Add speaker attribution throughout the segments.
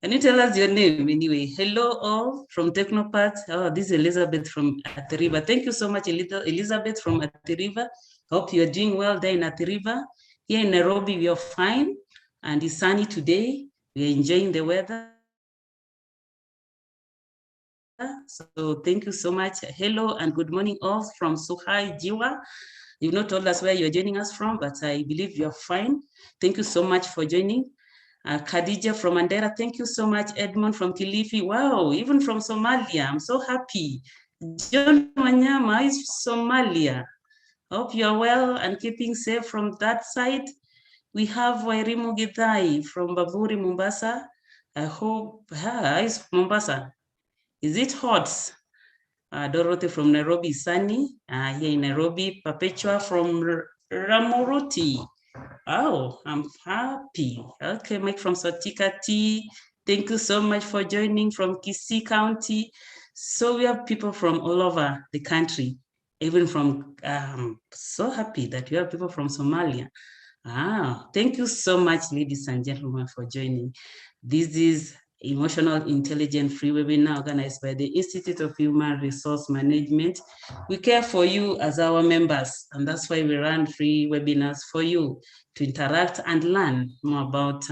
Speaker 1: Can you tell us your name anyway? Hello all from Technopath. Oh, this is Elizabeth from Athi-River. Thank you so much, Elizabeth from Athi-River. Hope you're doing well there in Athi-River. Here in Nairobi, we are fine and it's sunny today. We are enjoying the weather. So thank you so much. Hello and good morning all from Suhai Jiwa. You've not told us where you're joining us from, but I believe you're fine. Thank you so much for joining. Khadija from Mandera, thank you so much. Edmond from Kilifi, wow, even from Somalia, I'm so happy. John Wanyama is Somalia. Hope you're well and keeping safe from that side. We have Wairimu Githai from Baburi, Mombasa. I hope, is Mombasa. Is it hot? Dorothy from Nairobi, sunny. Here in Nairobi, Perpetua from Ramuruti. Oh, I'm happy. Okay, Mike from Sotika T. Thank you so much for joining from Kisii County. So we have people from all over the country, even from, so happy that we have people from Somalia. Thank you so much, ladies and gentlemen, for joining. This is Emotional Intelligence Free Webinar organized by the Institute of Human Resource Management. We care for you as our members, and that's why we run free webinars for you to interact and learn more about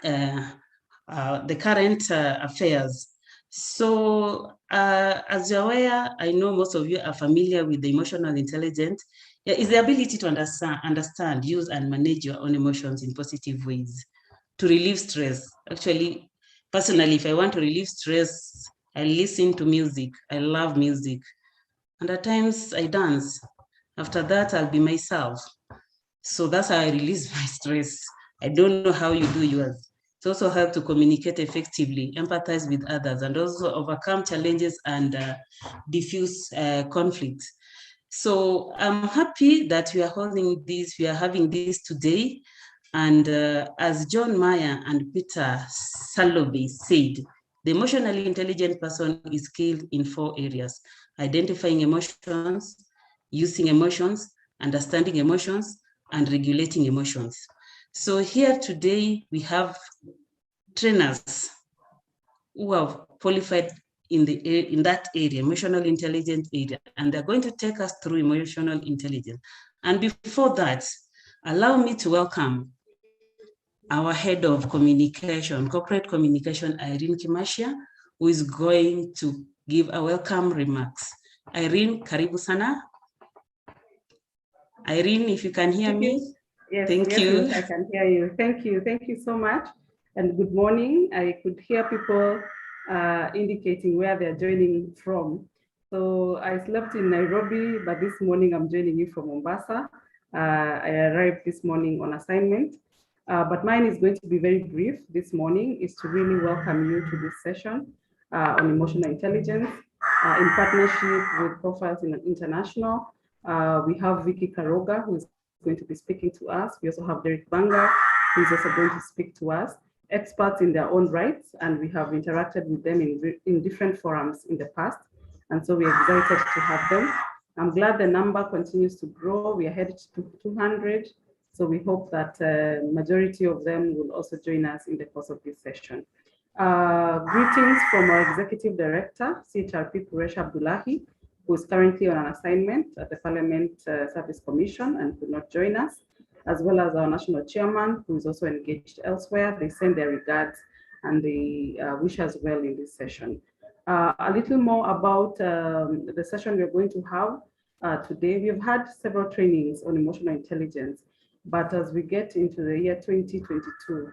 Speaker 1: the current affairs. So as you're aware, I know most of you are familiar with the emotional intelligence. It's the ability to understand, use, and manage your own emotions in positive ways to relieve stress. Actually, personally, if I want to relieve stress, I listen to music. I love music. And at times I dance. After that, I'll be myself. So that's how I release my stress. I don't know how you do yours. It also helps to communicate effectively, empathize with others, and also overcome challenges and diffuse conflicts. So I'm happy that we are holding this, we are having this today. And as John Mayer and Peter Salovey said, the emotionally intelligent person is skilled in 4 areas: identifying emotions, using emotions, understanding emotions, and regulating emotions. So here today, we have trainers who have qualified in that area, emotional intelligence area, and they're going to take us through emotional intelligence. And before that, allow me to welcome our head of communication, corporate communication, Irene Kimashia, who is going to give a welcome remarks. Irene, karibu sana. Irene, if you can hear me.
Speaker 2: Yes,
Speaker 1: thank you.
Speaker 2: Yes, I can hear you. Thank you so much. And good morning. I could hear people indicating where they're joining from. So I slept in Nairobi, but this morning I'm joining you from Mombasa. I arrived this morning on assignment, but mine is going to be very brief this morning, is to really welcome you to this session on emotional intelligence in partnership with Profiles International. We have Vicky Karoga, who is going to be speaking to us. We also have Derek Banga, who is also going to speak to us, experts in their own rights, and we have interacted with them in different forums in the past. And so we're excited to have them. I'm glad the number continues to grow. We are headed to 200. So we hope that majority of them will also join us in the course of this session. Greetings from our Executive Director, CHRP Puresh Abdullahi, who is currently on an assignment at the Parliament Service Commission and could not join us, as well as our National Chairman, who is also engaged elsewhere. They send their regards and they wish us well in this session. A little more about the session we're going to have today. We've had several trainings on emotional intelligence, but as we get into the year 2022,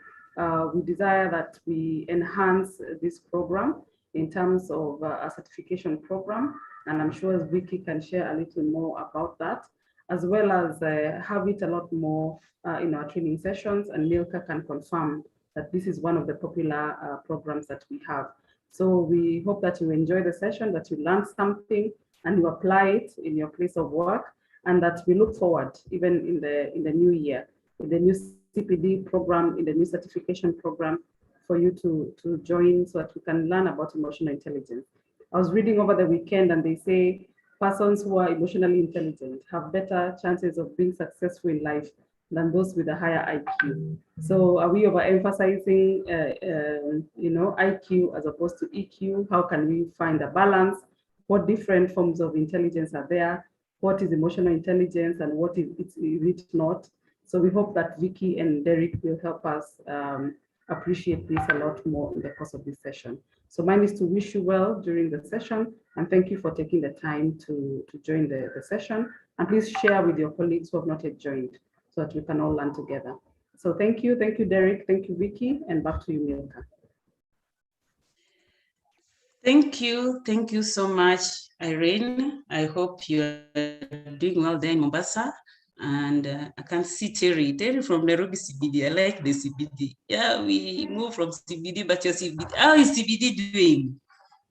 Speaker 2: we desire that we enhance this program in terms of a certification program. And I'm sure Vicky can share a little more about that, as well as have it a lot more in our training sessions, and Milka can confirm that this is one of the popular programs that we have. So we hope that you enjoy the session, that you learn something and you apply it in your place of work, and that we look forward, even in the new year, in the new CPD program, in the new certification program, for you to join so that we can learn about emotional intelligence. I was reading over the weekend and they say persons who are emotionally intelligent have better chances of being successful in life than those with a higher IQ. So are we overemphasizing, IQ as opposed to EQ? How can we find a balance? What different forms of intelligence are there? What is emotional intelligence and what is it not? So we hope that Vicky and Derek will help us appreciate this a lot more in the course of this session. So mine is to wish you well during the session and thank you for taking the time to join the session. And please share with your colleagues who have not yet joined so that we can all learn together. So thank you, Derek, thank you, Vicky, and back to you, Milka.
Speaker 1: Thank you so much, Irene. I hope you are doing well there in Mombasa. And I can see Terry from Nairobi CBD. I like the CBD. Yeah, we move from CBD, but your CBD. How is CBD doing,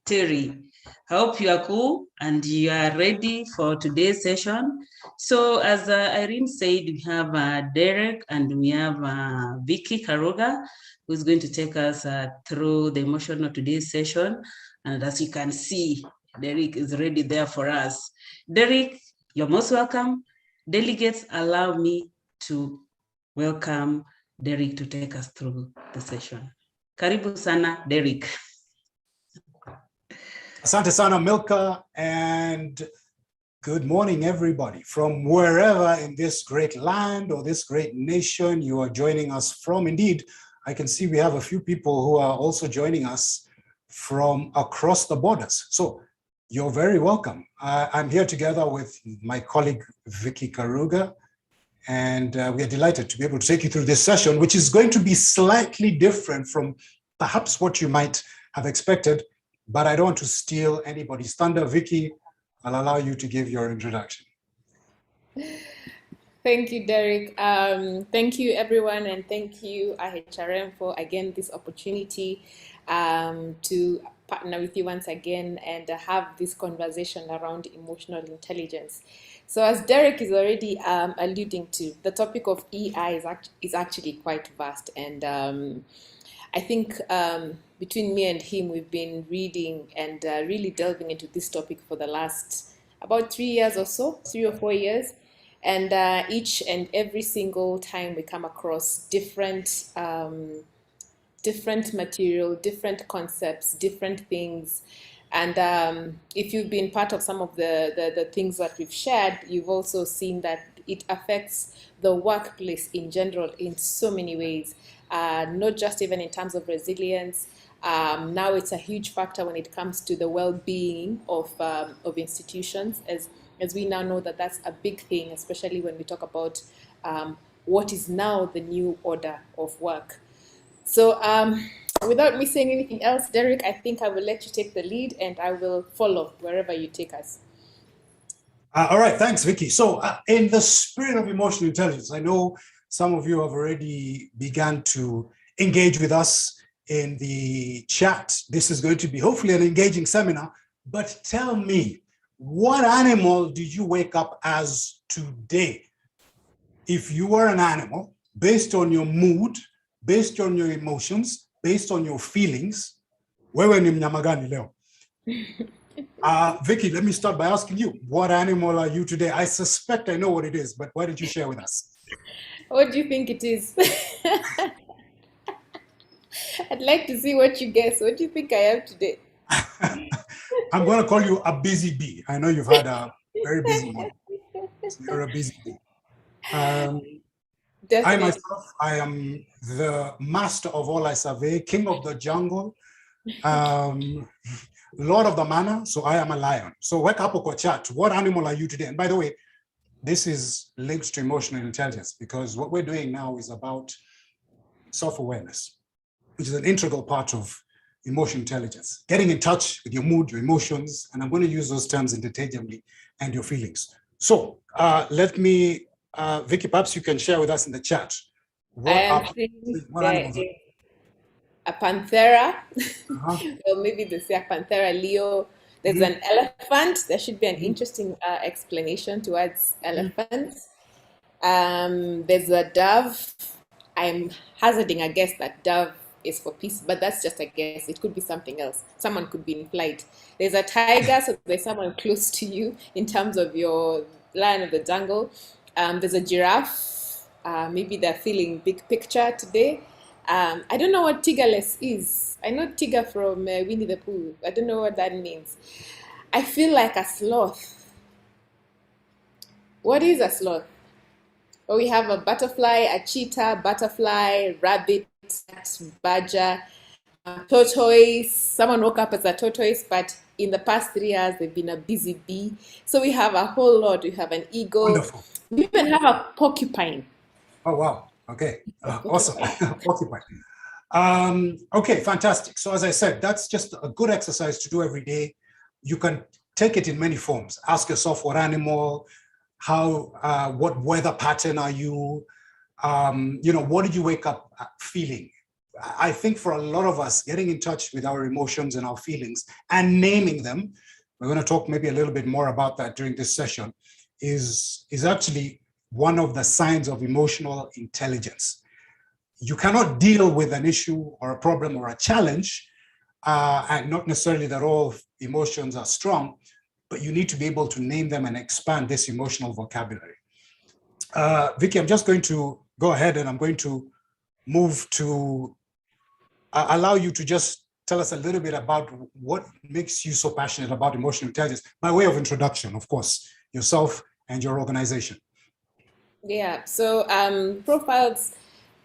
Speaker 1: Terry? I hope you are cool and you are ready for today's session. So as Irene said, we have Derek and we have Vicky Karuga, who's going to take us through the emotion of today's session. And as you can see, Derek is ready there for us. Derek, you're most welcome. Delegates, allow me to welcome Derek to take us through the session. Karibu sana, Derek.
Speaker 3: Asante sana, Milka, and good morning, everybody. From wherever in this great land or this great nation you are joining us from. Indeed, I can see we have a few people who are also joining us from across the borders. So you're very welcome. I'm here together with my colleague, Vicky Karuga, and we are delighted to be able to take you through this session, which is going to be slightly different from perhaps what you might have expected, but I don't want to steal anybody's thunder. Vicky, I'll allow you to give your introduction.
Speaker 4: Thank you, Derek. Thank you, everyone, and thank you, IHRM, for, again, this opportunity to partner with you once again and have this conversation around emotional intelligence. So as Derek is already alluding to, the topic of EI is actually quite vast, and I think between me and him, we've been reading and really delving into this topic for the last about 3 years or so, 3 or 4 years. And each and every single time we come across different material, different concepts, different things. And if you've been part of some of the things that we've shared, you've also seen that it affects the workplace in general in so many ways, not just even in terms of resilience. Now it's a huge factor when it comes to the well-being of institutions, as we now know that that's a big thing, especially when we talk about what is now the new order of work. So without me saying anything else, Derek, I think I will let you take the lead and I will follow wherever you take us.
Speaker 3: All right, thanks, Vicky. So in the spirit of emotional intelligence, I know some of you have already begun to engage with us in the chat. This is going to be hopefully an engaging seminar, but tell me, what animal did you wake up as today? If you were an animal, based on your mood, based on your emotions, based on your feelings, wewe ni mnyama gani leo? Vicky, let me start by asking you, what animal are you today? I suspect I know what it is, but why did you share with us?
Speaker 4: What do you think it is? I'd like to see what you guess. What do you think I am today?
Speaker 3: I'm going to call you a busy bee. I know you've had a very busy morning. So you're a busy bee. I myself, I am the master of all I survey, king of the jungle, lord of the manor, so I am a lion. So wake up or chat, what animal are you today? And by the way, this is linked to emotional intelligence because what we're doing now is about self-awareness, which is an integral part of emotional intelligence, getting in touch with your mood, your emotions, and I'm going to use those terms interchangeably, and your feelings. So let me, Vicky, perhaps you can share with us in the chat.
Speaker 4: What animals? A panthera, or maybe they say a panthera leo. There's an elephant. There should be an interesting explanation towards elephants. There's a dove. I'm hazarding a guess that dove is for peace, but that's just a guess. It could be something else. Someone could be in flight. There's a tiger, so there's someone close to you in terms of your lion of the jungle. There's a giraffe. maybe they're feeling big picture today. I don't know what tigerless is. I know tiger from Winnie the Pooh. I don't know what that means. I feel like a sloth. What is a sloth? Well, we have a butterfly, a cheetah, butterfly, rabbit, badger, tortoise. Someone woke up as a tortoise, but in the past 3 years, they've been a busy bee. So we have a whole lot. We have an eagle.
Speaker 3: Wonderful.
Speaker 4: We even have a porcupine.
Speaker 3: Oh, wow. Okay. Awesome. Porcupine. Okay, fantastic. So as I said, that's just a good exercise to do every day. You can take it in many forms. Ask yourself what animal, what weather pattern are you? What did you wake up feeling? I think for a lot of us, getting in touch with our emotions and our feelings and naming them, we're going to talk maybe a little bit more about that during this session, is actually one of the signs of emotional intelligence. You cannot deal with an issue or a problem or a challenge, and not necessarily that all emotions are strong, but you need to be able to name them and expand this emotional vocabulary. Vicky, I'm just going to go ahead and I'm going to move to allow you to just tell us a little bit about what makes you so passionate about emotional intelligence, by way of introduction, of course, yourself and your organization.
Speaker 4: Yeah, so Profiles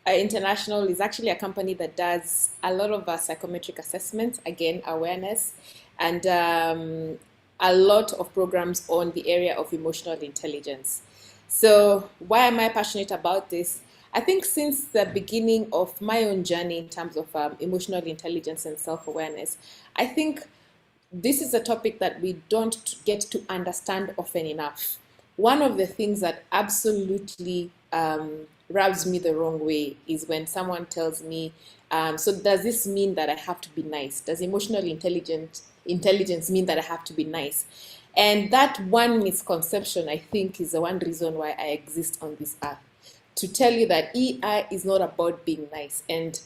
Speaker 4: International is actually a company that does a lot of psychometric assessments, again, awareness, and a lot of programs on the area of emotional intelligence. So why am I passionate about this? I think since the beginning of my own journey in terms of emotional intelligence and self-awareness, I think this is a topic that we don't get to understand often enough. One of the things that absolutely rubs me the wrong way is when someone tells me, so does this mean that I have to be nice? Does emotional intelligence mean that I have to be nice? And that one misconception, I think, is the one reason why I exist on this earth. To tell you that EI is not about being nice. And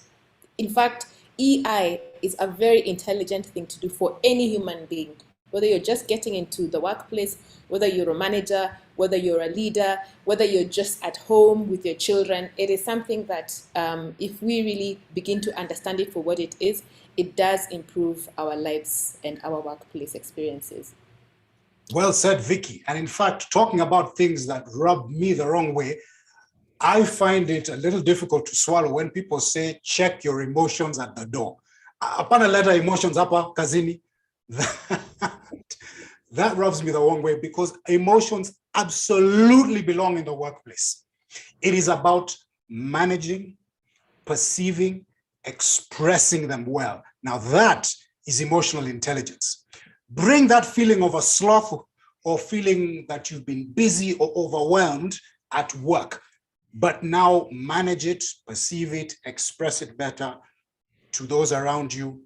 Speaker 4: in fact, EI is a very intelligent thing to do for any human being, whether you're just getting into the workplace, whether you're a manager, whether you're a leader, whether you're just at home with your children. It is something that if we really begin to understand it for what it is, it does improve our lives and our workplace experiences.
Speaker 3: Well said, Vicky. And in fact, talking about things that rub me the wrong way, I find it a little difficult to swallow when people say, check your emotions at the door. Upon a letter, emotions hapa kazini. That rubs me the wrong way because emotions absolutely belong in the workplace. It is about managing, perceiving, expressing them well. Now that is emotional intelligence. Bring that feeling of a sloth or feeling that you've been busy or overwhelmed at work, but now manage it, perceive it, express it better to those around you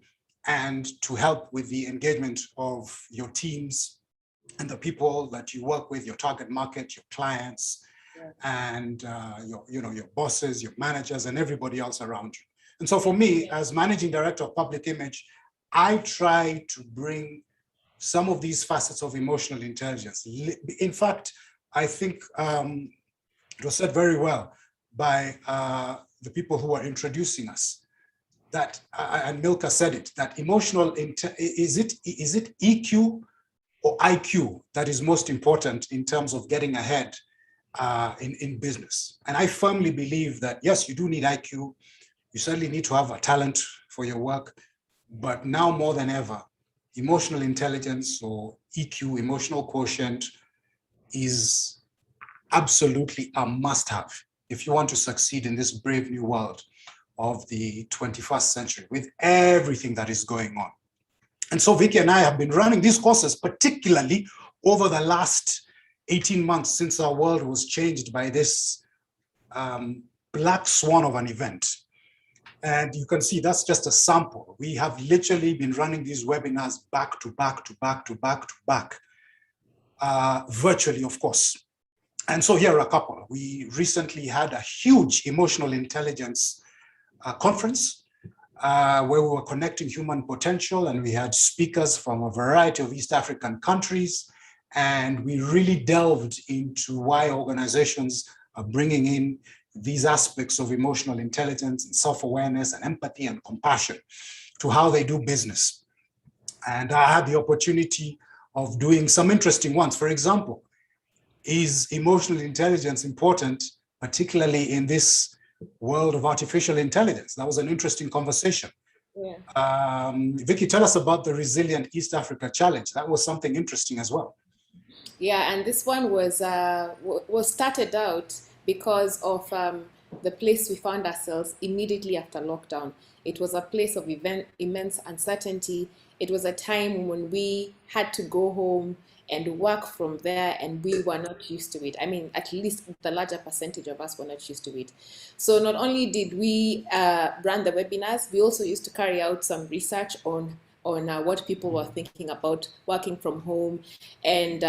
Speaker 3: and to help with the engagement of your teams and the people that you work with, your target market, your clients, and your bosses, your managers, and everybody else around you. And so for me, as managing director of public image, I try to bring some of these facets of emotional intelligence. In fact, I think it was said very well by the people who are introducing us, that, and Milka said it, that emotional, is it EQ or IQ that is most important in terms of getting ahead in business? And I firmly believe that, yes, you do need IQ. You certainly need to have a talent for your work, but now more than ever, emotional intelligence or EQ, emotional quotient, is absolutely a must-have if you want to succeed in this brave new world of the 21st century with everything that is going on. And so Vicky and I have been running these courses, particularly over the last 18 months since our world was changed by this black swan of an event. And you can see that's just a sample. We have literally been running these webinars back to back to back to back to back, virtually, of course. And so here are a couple. We recently had a huge emotional intelligence conference where we were connecting human potential, and we had speakers from a variety of East African countries. And we really delved into why organizations are bringing in these aspects of emotional intelligence and self-awareness and empathy and compassion to how they do business. And I had the opportunity of doing some interesting ones. For example, is emotional intelligence important, particularly in this world of artificial intelligence? That was an interesting conversation.
Speaker 4: Yeah.
Speaker 3: Vicky, tell us about the Resilient East Africa Challenge. That was something interesting as well.
Speaker 4: Yeah, and this one was started out because of the place we found ourselves immediately after lockdown. It was a place of immense uncertainty. It was a time when we had to go home and work from there, and we were not used to it. I mean, at least the larger percentage of us were not used to it. So not only did we run the webinars, we also used to carry out some research on what people were thinking about working from home, and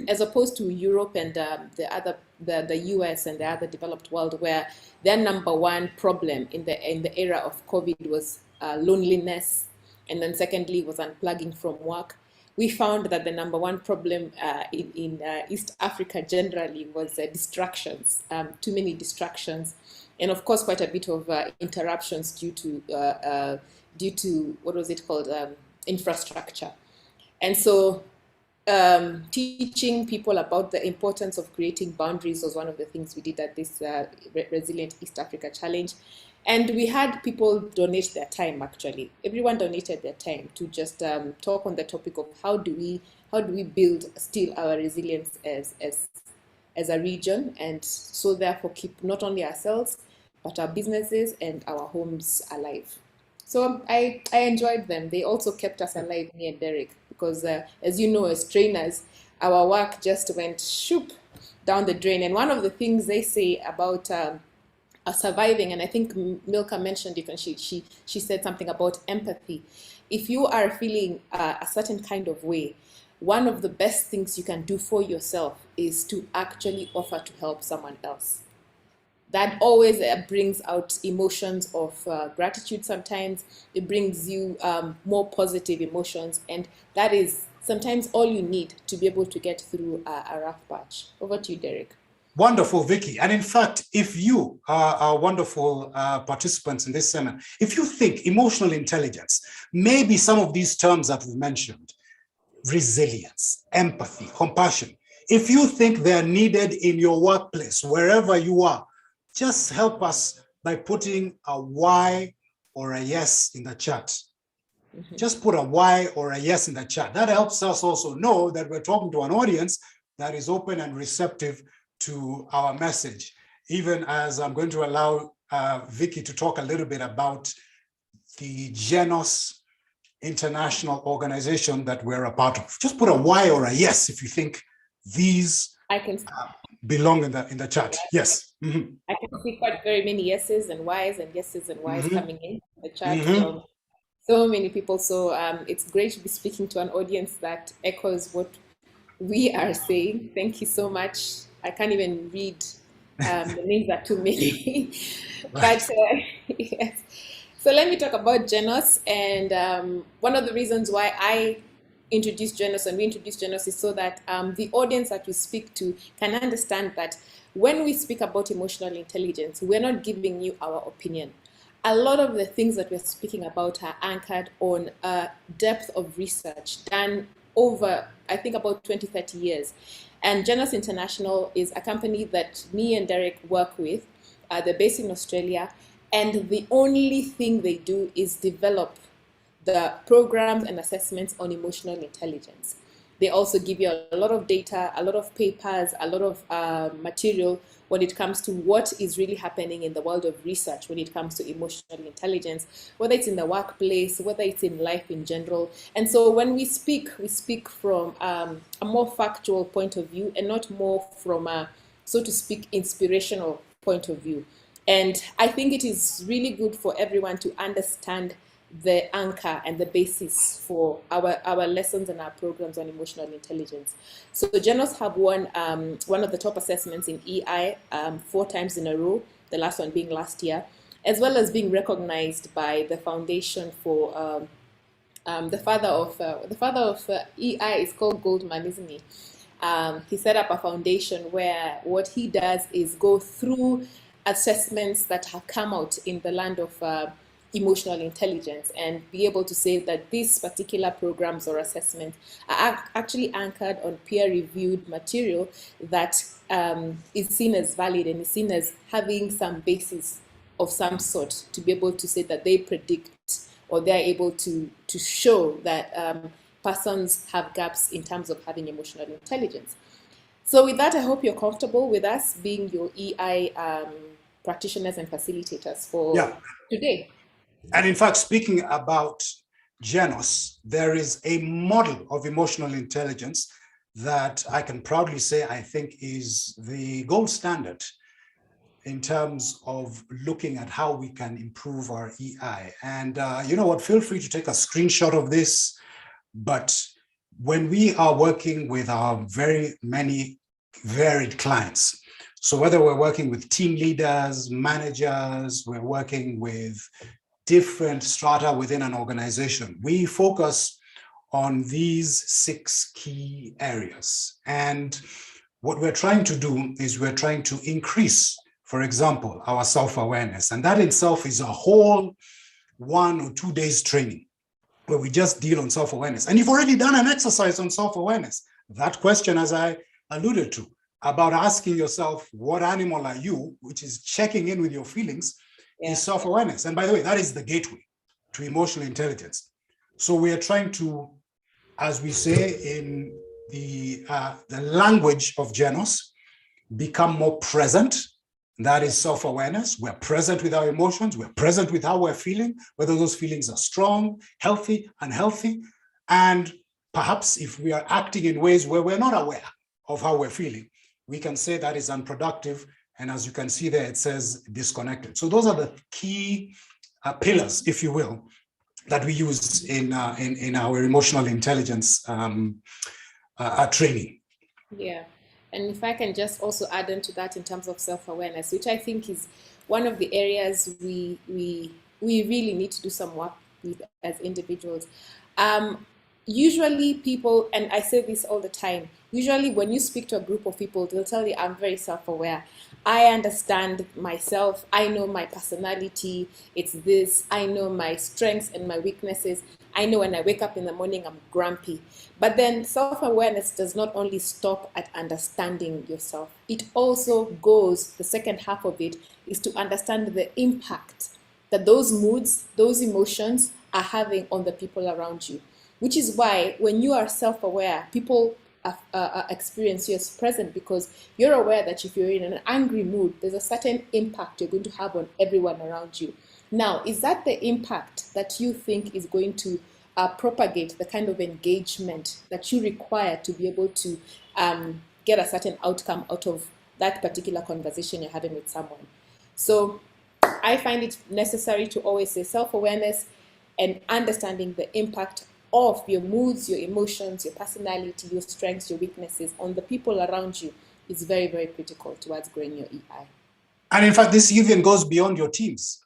Speaker 4: as opposed to Europe and the US and the other developed world, where their number one problem in the era of COVID was loneliness, and then secondly was unplugging from work. We found that the number one problem in East Africa generally was distractions, too many distractions, and of course quite a bit of interruptions due to what was it called, infrastructure. And so teaching people about the importance of creating boundaries was one of the things we did at this Resilient East Africa Challenge. And we had people donate their time, actually. Everyone donated their time to just talk on the topic of how do we build still our resilience as a region, and so therefore keep not only ourselves, but our businesses and our homes alive. So I enjoyed them. They also kept us alive, me and Derek, because as you know, as trainers, our work just went shoop down the drain. And one of the things they say about surviving, and I think Milka mentioned it when she said something about empathy. If you are feeling a certain kind of way, one of the best things you can do for yourself is to actually offer to help someone else. That always brings out emotions of gratitude sometimes. It brings you more positive emotions, and that is sometimes all you need to be able to get through a rough patch. Over to you, Derek.
Speaker 3: Wonderful, Vicky. And in fact, if you are wonderful participants in this seminar, if you think emotional intelligence, maybe some of these terms that we've mentioned, resilience, empathy, compassion, if you think they're needed in your workplace, wherever you are, just help us by putting a Y or a yes in the chat. Just put a Y or a yes in the chat. That helps us also know that we're talking to an audience that is open and receptive to our message, even as I'm going to allow Vicky to talk a little bit about the Genos international organization that we're a part of. Just put a Y or a yes if you think these belong in the chat. Yes. Mm-hmm.
Speaker 4: I can see quite very many yeses and Ys coming in the chat from so many people. So it's great to be speaking to an audience that echoes what we are saying. Thank you so much. I can't even read, the names are too many. But yes. So let me talk about Genos. And one of the reasons why I introduced Genos and we introduced Genos is so that the audience that we speak to can understand that when we speak about emotional intelligence, we're not giving you our opinion. A lot of the things that we're speaking about are anchored on a depth of research done over, I think, about 20, 30 years. And Genos International is a company that me and Derek work with. They're based in Australia. And the only thing they do is develop the programs and assessments on emotional intelligence. They also give you a lot of data, a lot of papers, a lot of material when it comes to what is really happening in the world of research when it comes to emotional intelligence, whether it's in the workplace, whether it's in life in general. And so when we speak from a more factual point of view and not more from a, so to speak, inspirational point of view. And I think it is really good for everyone to understand the anchor and the basis for our lessons and our programs on emotional intelligence. So Genos have won one of the top assessments in EI 4 times in a row, the last one being last year, as well as being recognized by the foundation for the father of EI is called Goldman, isn't he? He set up a foundation where what he does is go through assessments that have come out in the land of emotional intelligence, and be able to say that these particular programs or assessments are actually anchored on peer-reviewed material that is seen as valid and is seen as having some basis of some sort to be able to say that they predict or they're able to show that persons have gaps in terms of having emotional intelligence. So with that, I hope you're comfortable with us being your EI practitioners and facilitators for today.
Speaker 3: And in fact, speaking about genos, there is a model of emotional intelligence that I can proudly say I think is the gold standard in terms of looking at how we can improve our EI. And you know what, feel free to take a screenshot of this. But when we are working with our very many varied clients, so whether we're working with team leaders, managers, we're working with different strata within an organization, we focus on these 6 key areas. And what we're trying to do is we're trying to increase, for example, our self-awareness. And that itself is a whole 1 or 2 days training where we just deal on self-awareness. And you've already done an exercise on self-awareness. That question, as I alluded to, about asking yourself, what animal are you, which is checking in with your feelings, is self-awareness. And by the way, that is the gateway to emotional intelligence. So we are trying to, as we say in the language of genos, become more present. That is self-awareness. We're present with our emotions. We're present with how we're feeling, whether those feelings are strong, healthy, unhealthy. And perhaps if we are acting in ways where we're not aware of how we're feeling, we can say that is unproductive. And as you can see there, it says disconnected. So those are the key pillars, if you will, that we use in our emotional intelligence training.
Speaker 4: Yeah. And if I can just also add on to that in terms of self-awareness, which I think is one of the areas we really need to do some work with as individuals. Usually people, and I say this all the time, usually when you speak to a group of people, they'll tell you, I'm very self-aware. I understand myself. I know my personality. It's this. I know my strengths and my weaknesses. I know when I wake up in the morning, I'm grumpy. But then self-awareness does not only stop at understanding yourself. It also goes, the second half of it is to understand the impact that those moods, those emotions are having on the people around you. Which is why when you are self-aware, people experience you as present, because you're aware that if you're in an angry mood, there's a certain impact you're going to have on everyone around you. Now, is that the impact that you think is going to propagate the kind of engagement that you require to be able to get a certain outcome out of that particular conversation you're having with someone? So I find it necessary to always say self-awareness and understanding the impact of your moods, your emotions, your personality, your strengths, your weaknesses on the people around you is very, very critical towards growing your EI.
Speaker 3: And in fact, this even goes beyond your teams.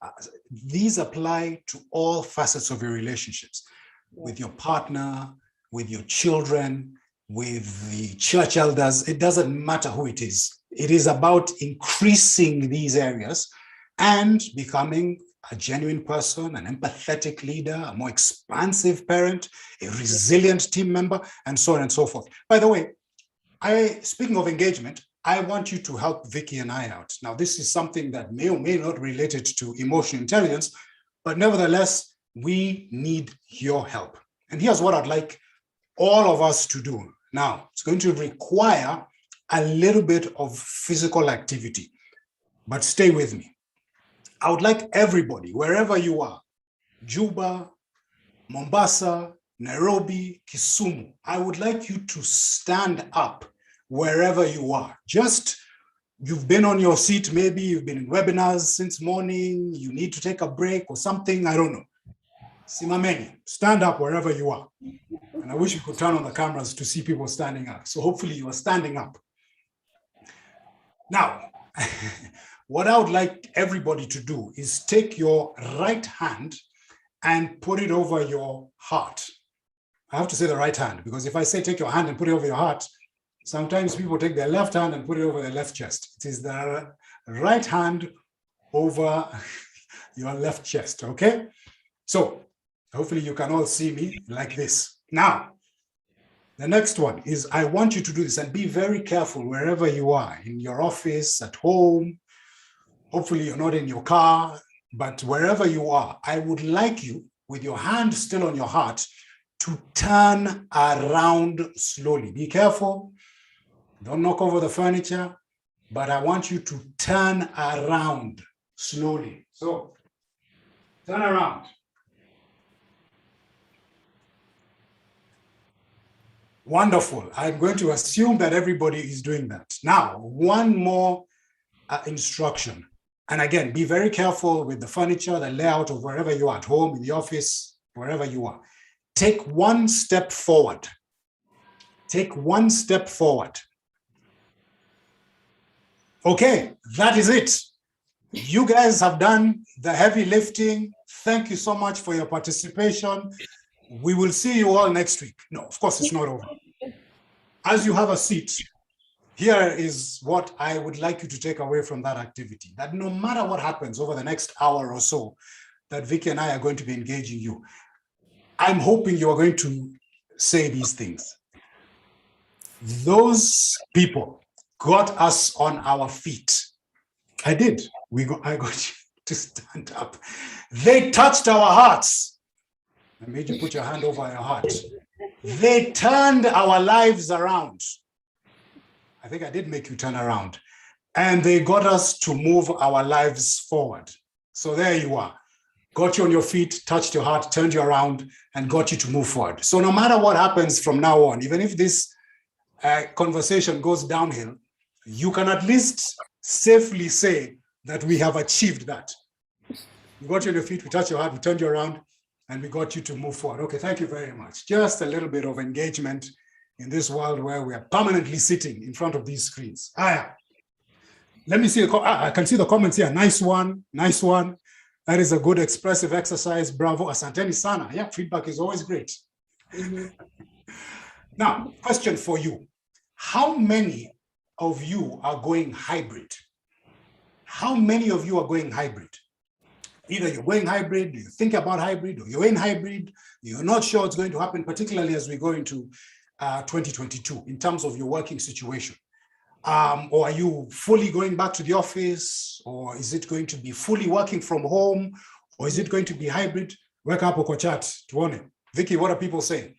Speaker 3: These apply to all facets of your relationships, with your partner, with your children, with the church elders. It doesn't matter who it is. It is about increasing these areas and becoming a genuine person, an empathetic leader, a more expansive parent, a resilient team member, and so on and so forth. By the way, speaking of engagement, I want you to help Vicky and I out. Now, this is something that may or may not relate it to emotional intelligence, but nevertheless, we need your help. And here's what I'd like all of us to do. Now, it's going to require a little bit of physical activity, but stay with me. I would like everybody, wherever you are, Juba, Mombasa, Nairobi, Kisumu, I would like you to stand up wherever you are. Just, you've been on your seat, maybe you've been in webinars since morning, you need to take a break or something, I don't know. Simameni, stand up wherever you are. And I wish you could turn on the cameras to see people standing up. So hopefully you are standing up. Now, what I would like everybody to do is take your right hand and put it over your heart. I have to say the right hand, because if I say take your hand and put it over your heart, sometimes people take their left hand and put it over their left chest. It is the right hand over your left chest, okay? So hopefully you can all see me like this. Now, the next one is I want you to do this and be very careful wherever you are, in your office, at home. Hopefully you're not in your car, but wherever you are, I would like you, with your hand still on your heart, to turn around slowly. Be careful. Don't knock over the furniture, but I want you to turn around slowly. So, turn around. Wonderful. I'm going to assume that everybody is doing that. Now, one more instruction. And again, be very careful with the furniture, the layout of wherever you are, at home, in the office, wherever you are. Take one step forward. Take one step forward. Okay, that is it. You guys have done the heavy lifting. Thank you so much for your participation. We will see you all next week. No, of course, it's not over. As you have a seat, here is what I would like you to take away from that activity, that no matter what happens over the next hour or so, that Vicky and I are going to be engaging you. I'm hoping you are going to say these things. Those people got us on our feet. I did. I got you to stand up. They touched our hearts. I made you put your hand over your heart. They turned our lives around. I think I did make you turn around. And they got us to move our lives forward. So there you are. Got you on your feet, touched your heart, turned you around, and got you to move forward. So no matter what happens from now on, even if this conversation goes downhill, you can at least safely say that we have achieved that. We got you on your feet, we touched your heart, we turned you around, and we got you to move forward. Okay, thank you very much. Just a little bit of engagement in this world where we are permanently sitting in front of these screens. Let me see. I can see the comments here. Nice one. Nice one. That is a good expressive exercise. Bravo. Asanteni sana. Yeah, feedback is always great. Mm-hmm. Now, question for you. How many of you are going hybrid? How many of you are going hybrid? Either you're going hybrid, you think about hybrid, or you're in hybrid, you're not sure what's going to happen, particularly as we go into 2022 in terms of your working situation. Or are you fully going back to the office, or is it going to be fully working from home, or is it going to be hybrid? Wake up or chat tuone. Vicky, what are people saying?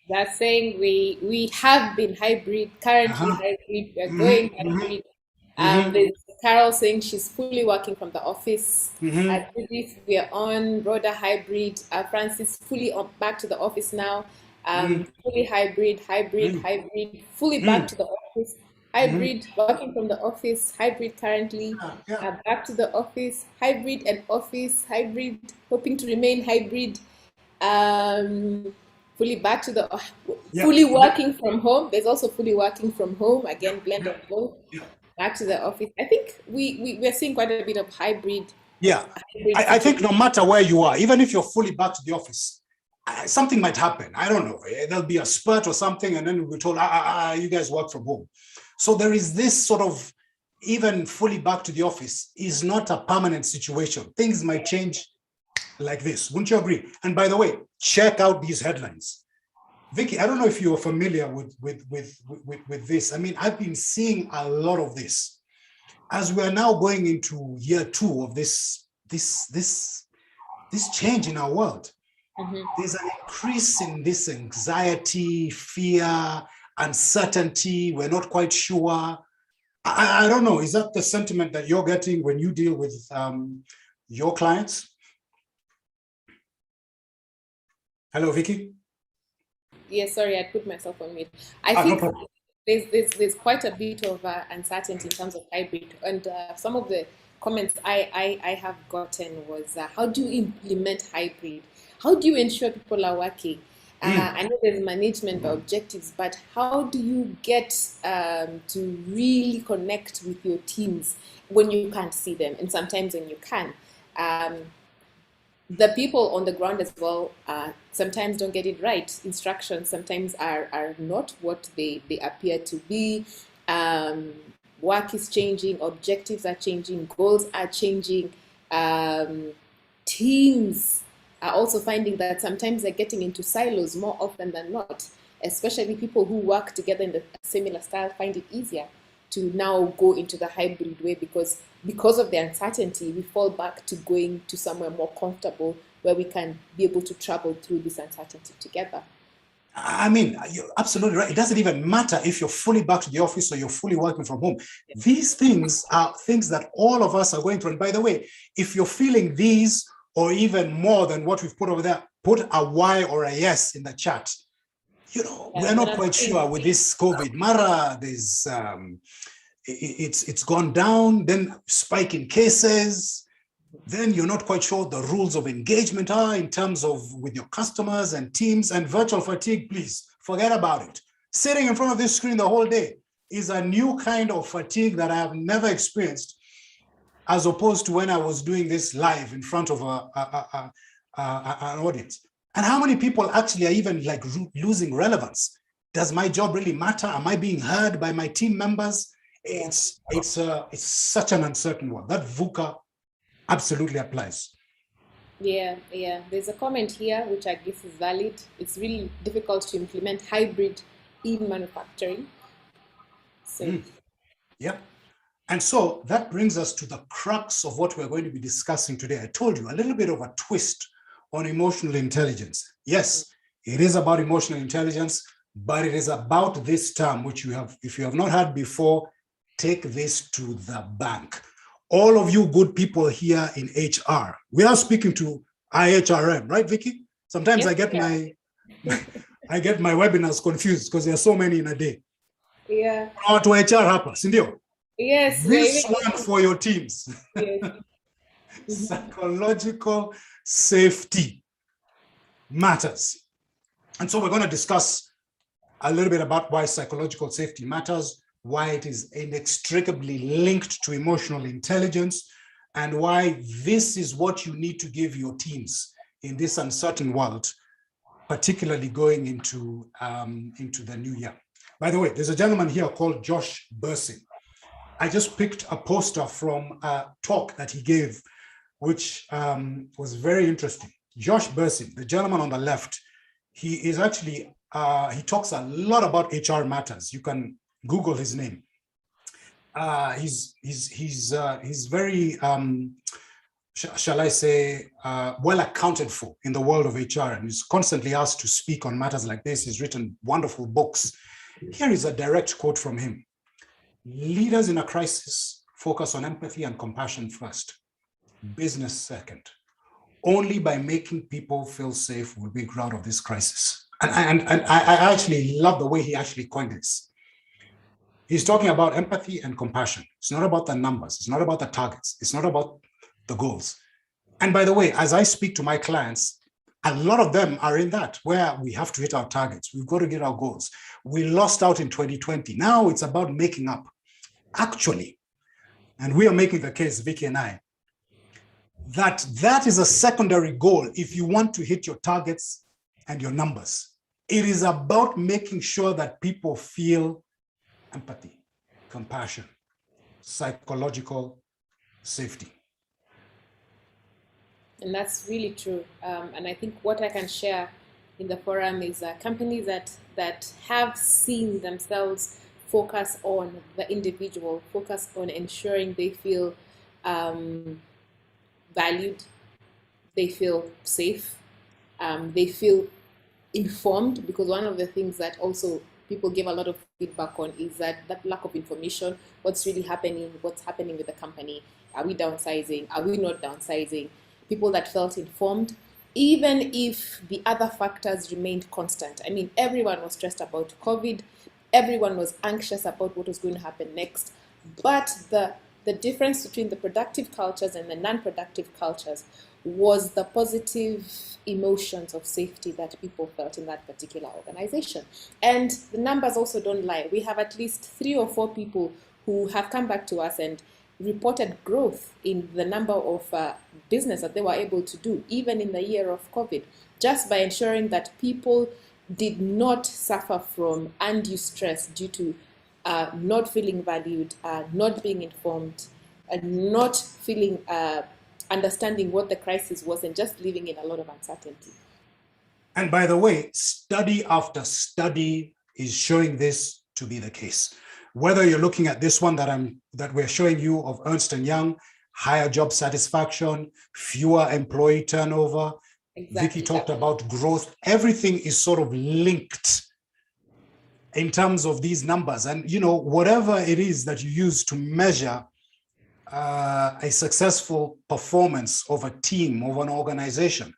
Speaker 4: They're saying we have been hybrid, currently hybrid, we're going hybrid. There's Carol saying she's fully working from the office. Judith, we are on broader hybrid. Francis, fully back to the office now. Fully hybrid, fully back to the office. Hybrid, working from the office, hybrid currently, back to the office, hybrid and office, hybrid, hoping to remain hybrid, fully back to the, fully working from home. There's also fully working from home, again, blend of both, back to the office. I think we're seeing quite a bit of hybrid.
Speaker 3: Yeah, I think no matter where you are, even if you're fully back to the office, something might happen. I don't know. There'll be a spurt or something, and then we'll be told, you guys work from home. So there is this sort of, even fully back to the office is not a permanent situation. Things might change like this. Wouldn't you agree? And by the way, check out these headlines. Vicky, I don't know if you're familiar with this. I mean, I've been seeing a lot of this. As we're now going into year 2 of this change in our world. There's an increase in this anxiety, fear, uncertainty. We're not quite sure. I don't know. Is that the sentiment that you're getting when you deal with your clients? Hello, Vicky.
Speaker 4: Yes, sorry, I put myself on mute. I think no there's quite a bit of uncertainty in terms of hybrid, and some of the comments I have gotten was, how do you implement hybrid? How do you ensure people are working? I know there's management objectives, but how do you get to really connect with your teams when you can't see them, and sometimes when you can? The people on the ground as well sometimes don't get it right. Instructions sometimes are not what they appear to be. work is changing, objectives are changing, goals are changing. Teams are also finding that sometimes they're getting into silos more often than not, especially people who work together in a similar style find it easier to now go into the hybrid way because of the uncertainty, we fall back to going to somewhere more comfortable where we can be able to travel through this uncertainty together.
Speaker 3: I mean, you're absolutely right. It doesn't even matter if you're fully back to the office or you're fully working from home. These things are things that all of us are going through. And by the way, if you're feeling these or even more than what we've put over there, put a Y or a yes in the chat. You know, we're not quite sure with this COVID. Mara, there's it's gone down, then spike in cases. Then you're not quite sure what the rules of engagement are in terms of with your customers and teams. And virtual fatigue, please forget about it. Sitting in front of this screen the whole day is a new kind of fatigue that I have never experienced, as opposed to when I was doing this live in front of an audience. And how many people actually are even like losing relevance? Does my job really matter? Am I being heard by my team members? It's such an uncertain one. That VUCA absolutely applies.
Speaker 4: Yeah. There's a comment here which I guess is valid. It's really difficult to implement hybrid in manufacturing. So
Speaker 3: Yeah. And so that brings us to the crux of what we're going to be discussing today. I told you a little bit of a twist on emotional intelligence. Yes, it is about emotional intelligence, but it is about this term, which you have, if you have not heard before, take this to the bank. All of you good people here in HR, we are speaking to IHRM, right, Vicky? Sometimes yes, I get my webinars confused because there are so many in a day.
Speaker 4: Yeah.
Speaker 3: To HR hapa, sindio?
Speaker 4: Yes.
Speaker 3: This one for your teams. Yes. Psychological safety matters. And so we're going to discuss a little bit about why psychological safety matters, why it is inextricably linked to emotional intelligence, and why this is what you need to give your teams in this uncertain world, particularly going into the new year. By the way, there's a gentleman here called Josh Bursin. I just picked a poster from a talk that he gave, which was very interesting. Josh Bursin, the gentleman on the left, he is actually, he talks a lot about HR matters. You can Google his name. He's very, shall I say, well accounted for in the world of HR, and he's constantly asked to speak on matters like this. He's written wonderful books. Here is a direct quote from him. Leaders in a crisis focus on empathy and compassion first, business second. Only by making people feel safe will we grow out of this crisis. And I actually love the way he actually coined this. He's talking about empathy and compassion. It's not about the numbers. It's not about the targets. It's not about the goals. And by the way, as I speak to my clients, a lot of them are in that, where we have to hit our targets. We've got to get our goals. We lost out in 2020. Now it's about making up. Actually, and we are making the case, Vicky and I, that is a secondary goal if you want to hit your targets and your numbers. It is about making sure that people feel empathy, compassion, psychological safety.
Speaker 4: And that's really true. And I think what I can share in the forum is companies that have seen themselves focus on the individual, focus on ensuring they feel valued, they feel safe, they feel informed, because one of the things that also people give a lot of feedback on is that lack of information, what's really happening, what's happening with the company, are we downsizing, are we not downsizing, people that felt informed, even if the other factors remained constant. I mean, everyone was stressed about COVID, everyone was anxious about what was going to happen next, but the difference between the productive cultures and the non-productive cultures was the positive emotions of safety that people felt in that particular organization. And the numbers also don't lie. We have at least 3 or 4 people who have come back to us and reported growth in the number of business that they were able to do, even in the year of COVID, just by ensuring that people did not suffer from undue stress due to not feeling valued, not being informed, and not feeling understanding what the crisis was, and just living in a lot of uncertainty.
Speaker 3: And by the way, study after study is showing this to be the case. Whether you're looking at this one that we're showing you of Ernst & Young, higher job satisfaction, fewer employee turnover. Exactly. Vicky talked about growth. Everything is sort of linked in terms of these numbers. And, you know, whatever it is that you use to measure a successful performance of a team, of an organization,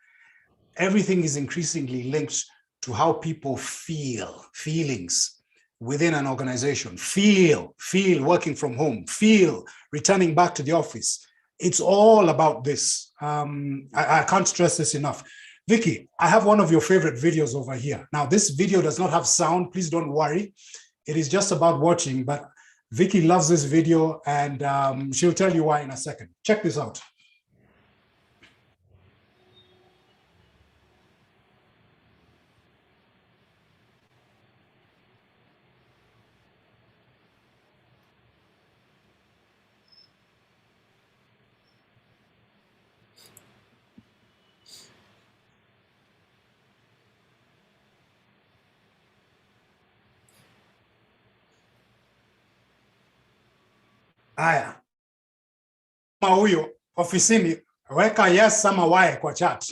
Speaker 3: everything is increasingly linked to how people feel, feelings within an organization, feel working from home, feel returning back to the office. It's all about this. I can't stress this enough. Vicky, I have one of your favorite videos over here. Now, this video does not have sound. Please don't worry. It is just about watching, but Vicky loves this video, and she'll tell you why in a second. Check this out. Haya, kama huyo ofisini, weka yes ama y kwa chat.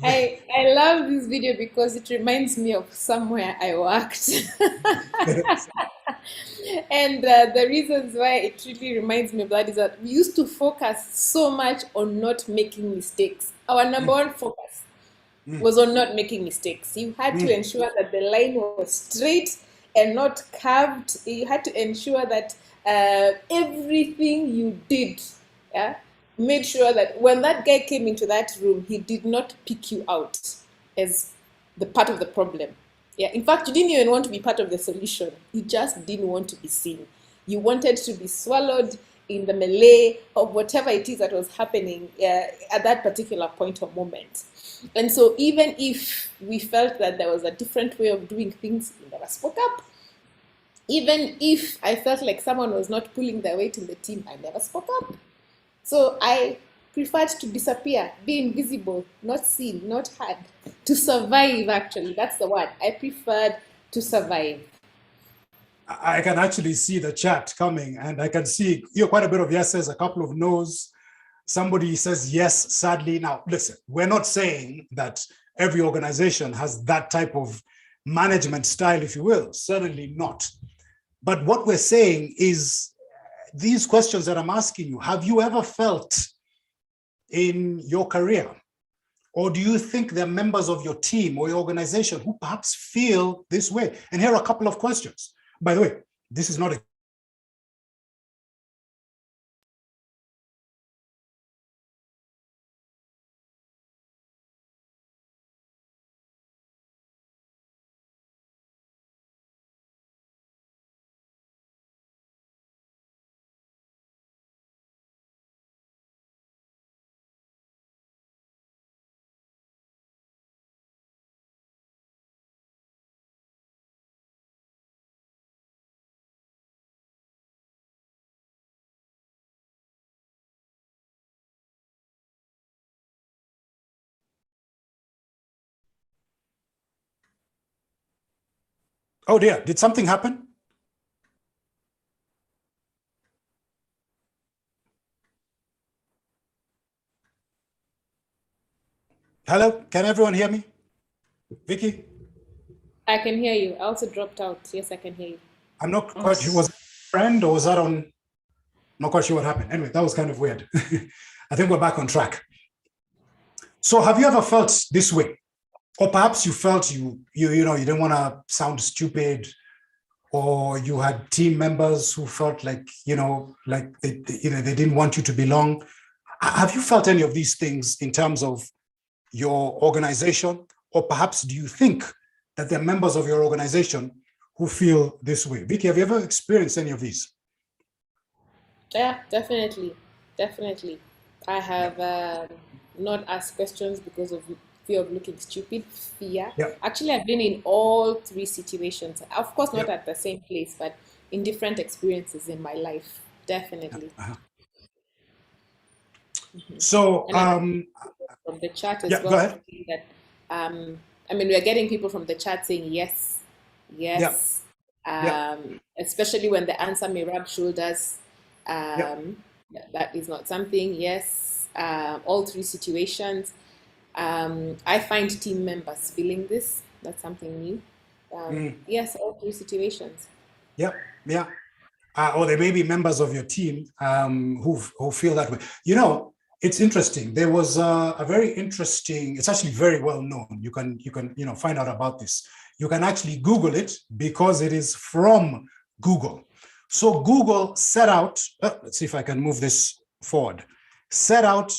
Speaker 4: I love this video because it reminds me of somewhere I worked. And the reasons why it really reminds me of that is that we used to focus so much on not making mistakes. Our number one focus was on not making mistakes. You had to ensure that the line was straight and not curved. You had to ensure that everything you did, made sure that when that guy came into that room, he did not pick you out as the part of the problem. Yeah, in fact, you didn't even want to be part of the solution. You just didn't want to be seen. You wanted to be swallowed in the melee of whatever it is that was happening at that particular point or moment. And so even if we felt that there was a different way of doing things, we never spoke up. Even if I felt like someone was not pulling their weight in the team, I never spoke up. So I preferred to disappear, be invisible, not seen, not heard, to survive, actually. That's the word. I preferred to survive.
Speaker 3: I can actually see the chat coming, and I can see quite a bit of yeses, a couple of no's. Somebody says yes, sadly. Now, listen, we're not saying that every organization has that type of management style, if you will. Certainly not. But what we're saying is these questions that I'm asking you, have you ever felt in your career, or do you think there are members of your team or your organization who perhaps feel this way? And here are a couple of questions. By the way, this is not a oh dear, did something happen? Hello, can everyone hear me? Vicky?
Speaker 4: I can hear you. I also dropped out. Yes, I can hear you.
Speaker 3: I'm not quite sure, was it a friend or was that on? I'm not quite sure what happened. Anyway, that was kind of weird. I think we're back on track. So have you ever felt this way? Or perhaps you felt you didn't want to sound stupid, or you had team members who felt like, they didn't want you to belong. Have you felt any of these things in terms of your organization? Or perhaps do you think that there are members of your organization who feel this way? Vicky, have you ever experienced any of these?
Speaker 4: Yeah, definitely. I have not asked questions because of fear of looking stupid, fear.
Speaker 3: Yeah.
Speaker 4: Actually, I've been in all three situations. Of course, not
Speaker 3: Yeah.
Speaker 4: at the same place, but in different experiences in my life, definitely.
Speaker 3: So,
Speaker 4: And from the chat as
Speaker 3: yeah, go
Speaker 4: well,
Speaker 3: ahead.
Speaker 4: saying that, I mean, we're getting people from the chat saying yes,
Speaker 3: Yeah.
Speaker 4: yes,
Speaker 3: Yeah.
Speaker 4: especially when the answer may rub shoulders.
Speaker 3: Yeah.
Speaker 4: That is not something, yes, all three situations. I find team members feeling this, that's something new. Yes, all three situations.
Speaker 3: Yeah. Yeah. Or there may be members of your team who feel that way. You know, it's interesting. There was a very interesting. It's actually very well known. You can find out about this. You can actually Google it because it is from Google. So Google set out. Let's see if I can move this forward. Set out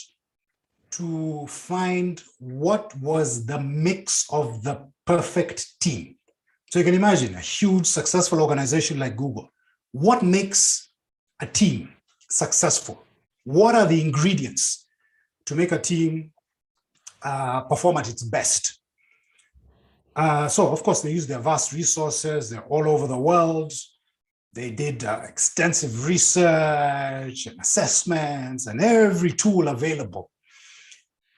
Speaker 3: to find what was the mix of the perfect team. So you can imagine a huge successful organization like Google. What makes a team successful? What are the ingredients to make a team perform at its best? So, of course, they use their vast resources. They're all over the world. They did extensive research and assessments and every tool available.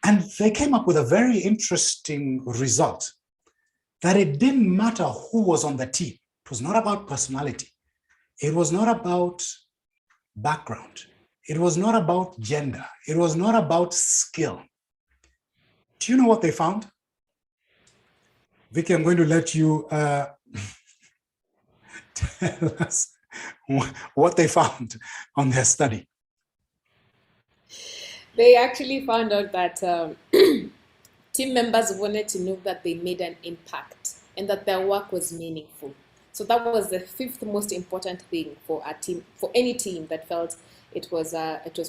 Speaker 3: And they came up with a very interesting result, that it didn't matter who was on the team. It was not about personality. It was not about background. It was not about gender. It was not about skill. Do you know what they found? Vicky, I'm going to let you tell us what they found on their study.
Speaker 4: They actually found out that team members wanted to know that they made an impact and that their work was meaningful. So that was the fifth most important thing for a team, for any team that felt it was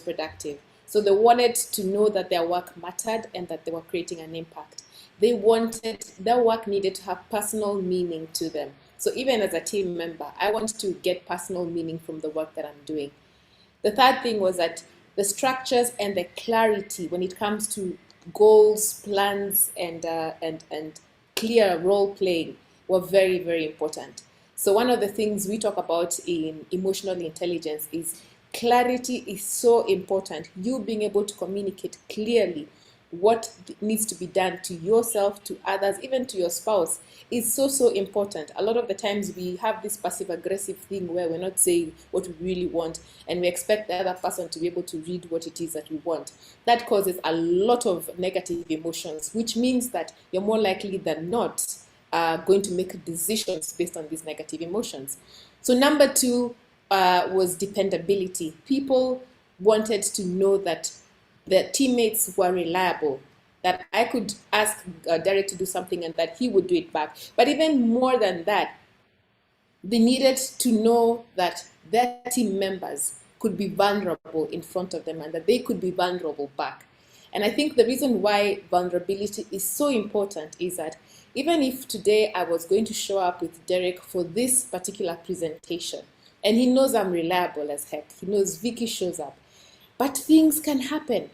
Speaker 4: productive. So they wanted to know that their work mattered and that they were creating an impact. They wanted their work needed to have personal meaning to them. So even as a team member, I want to get personal meaning from the work that I'm doing. The third thing was that the structures and the clarity when it comes to goals, plans, and clear role playing were very, very important. So one of the things we talk about in emotional intelligence is clarity is so important. You being able to communicate clearly what needs to be done to yourself, to others, even to your spouse is so, so important. A lot of the times we have this passive aggressive thing where we're not saying what we really want and we expect the other person to be able to read what it is that we want. That causes a lot of negative emotions, which means that you're more likely than not going to make decisions based on these negative emotions. So number two was dependability. People wanted to know that the teammates were reliable, that I could ask Derek to do something and that he would do it back. But even more than that, they needed to know that their team members could be vulnerable in front of them and that they could be vulnerable back. And I think the reason why vulnerability is so important is that even if today I was going to show up with Derek for this particular presentation, and he knows I'm reliable as heck, he knows Vicky shows up, but things can happen.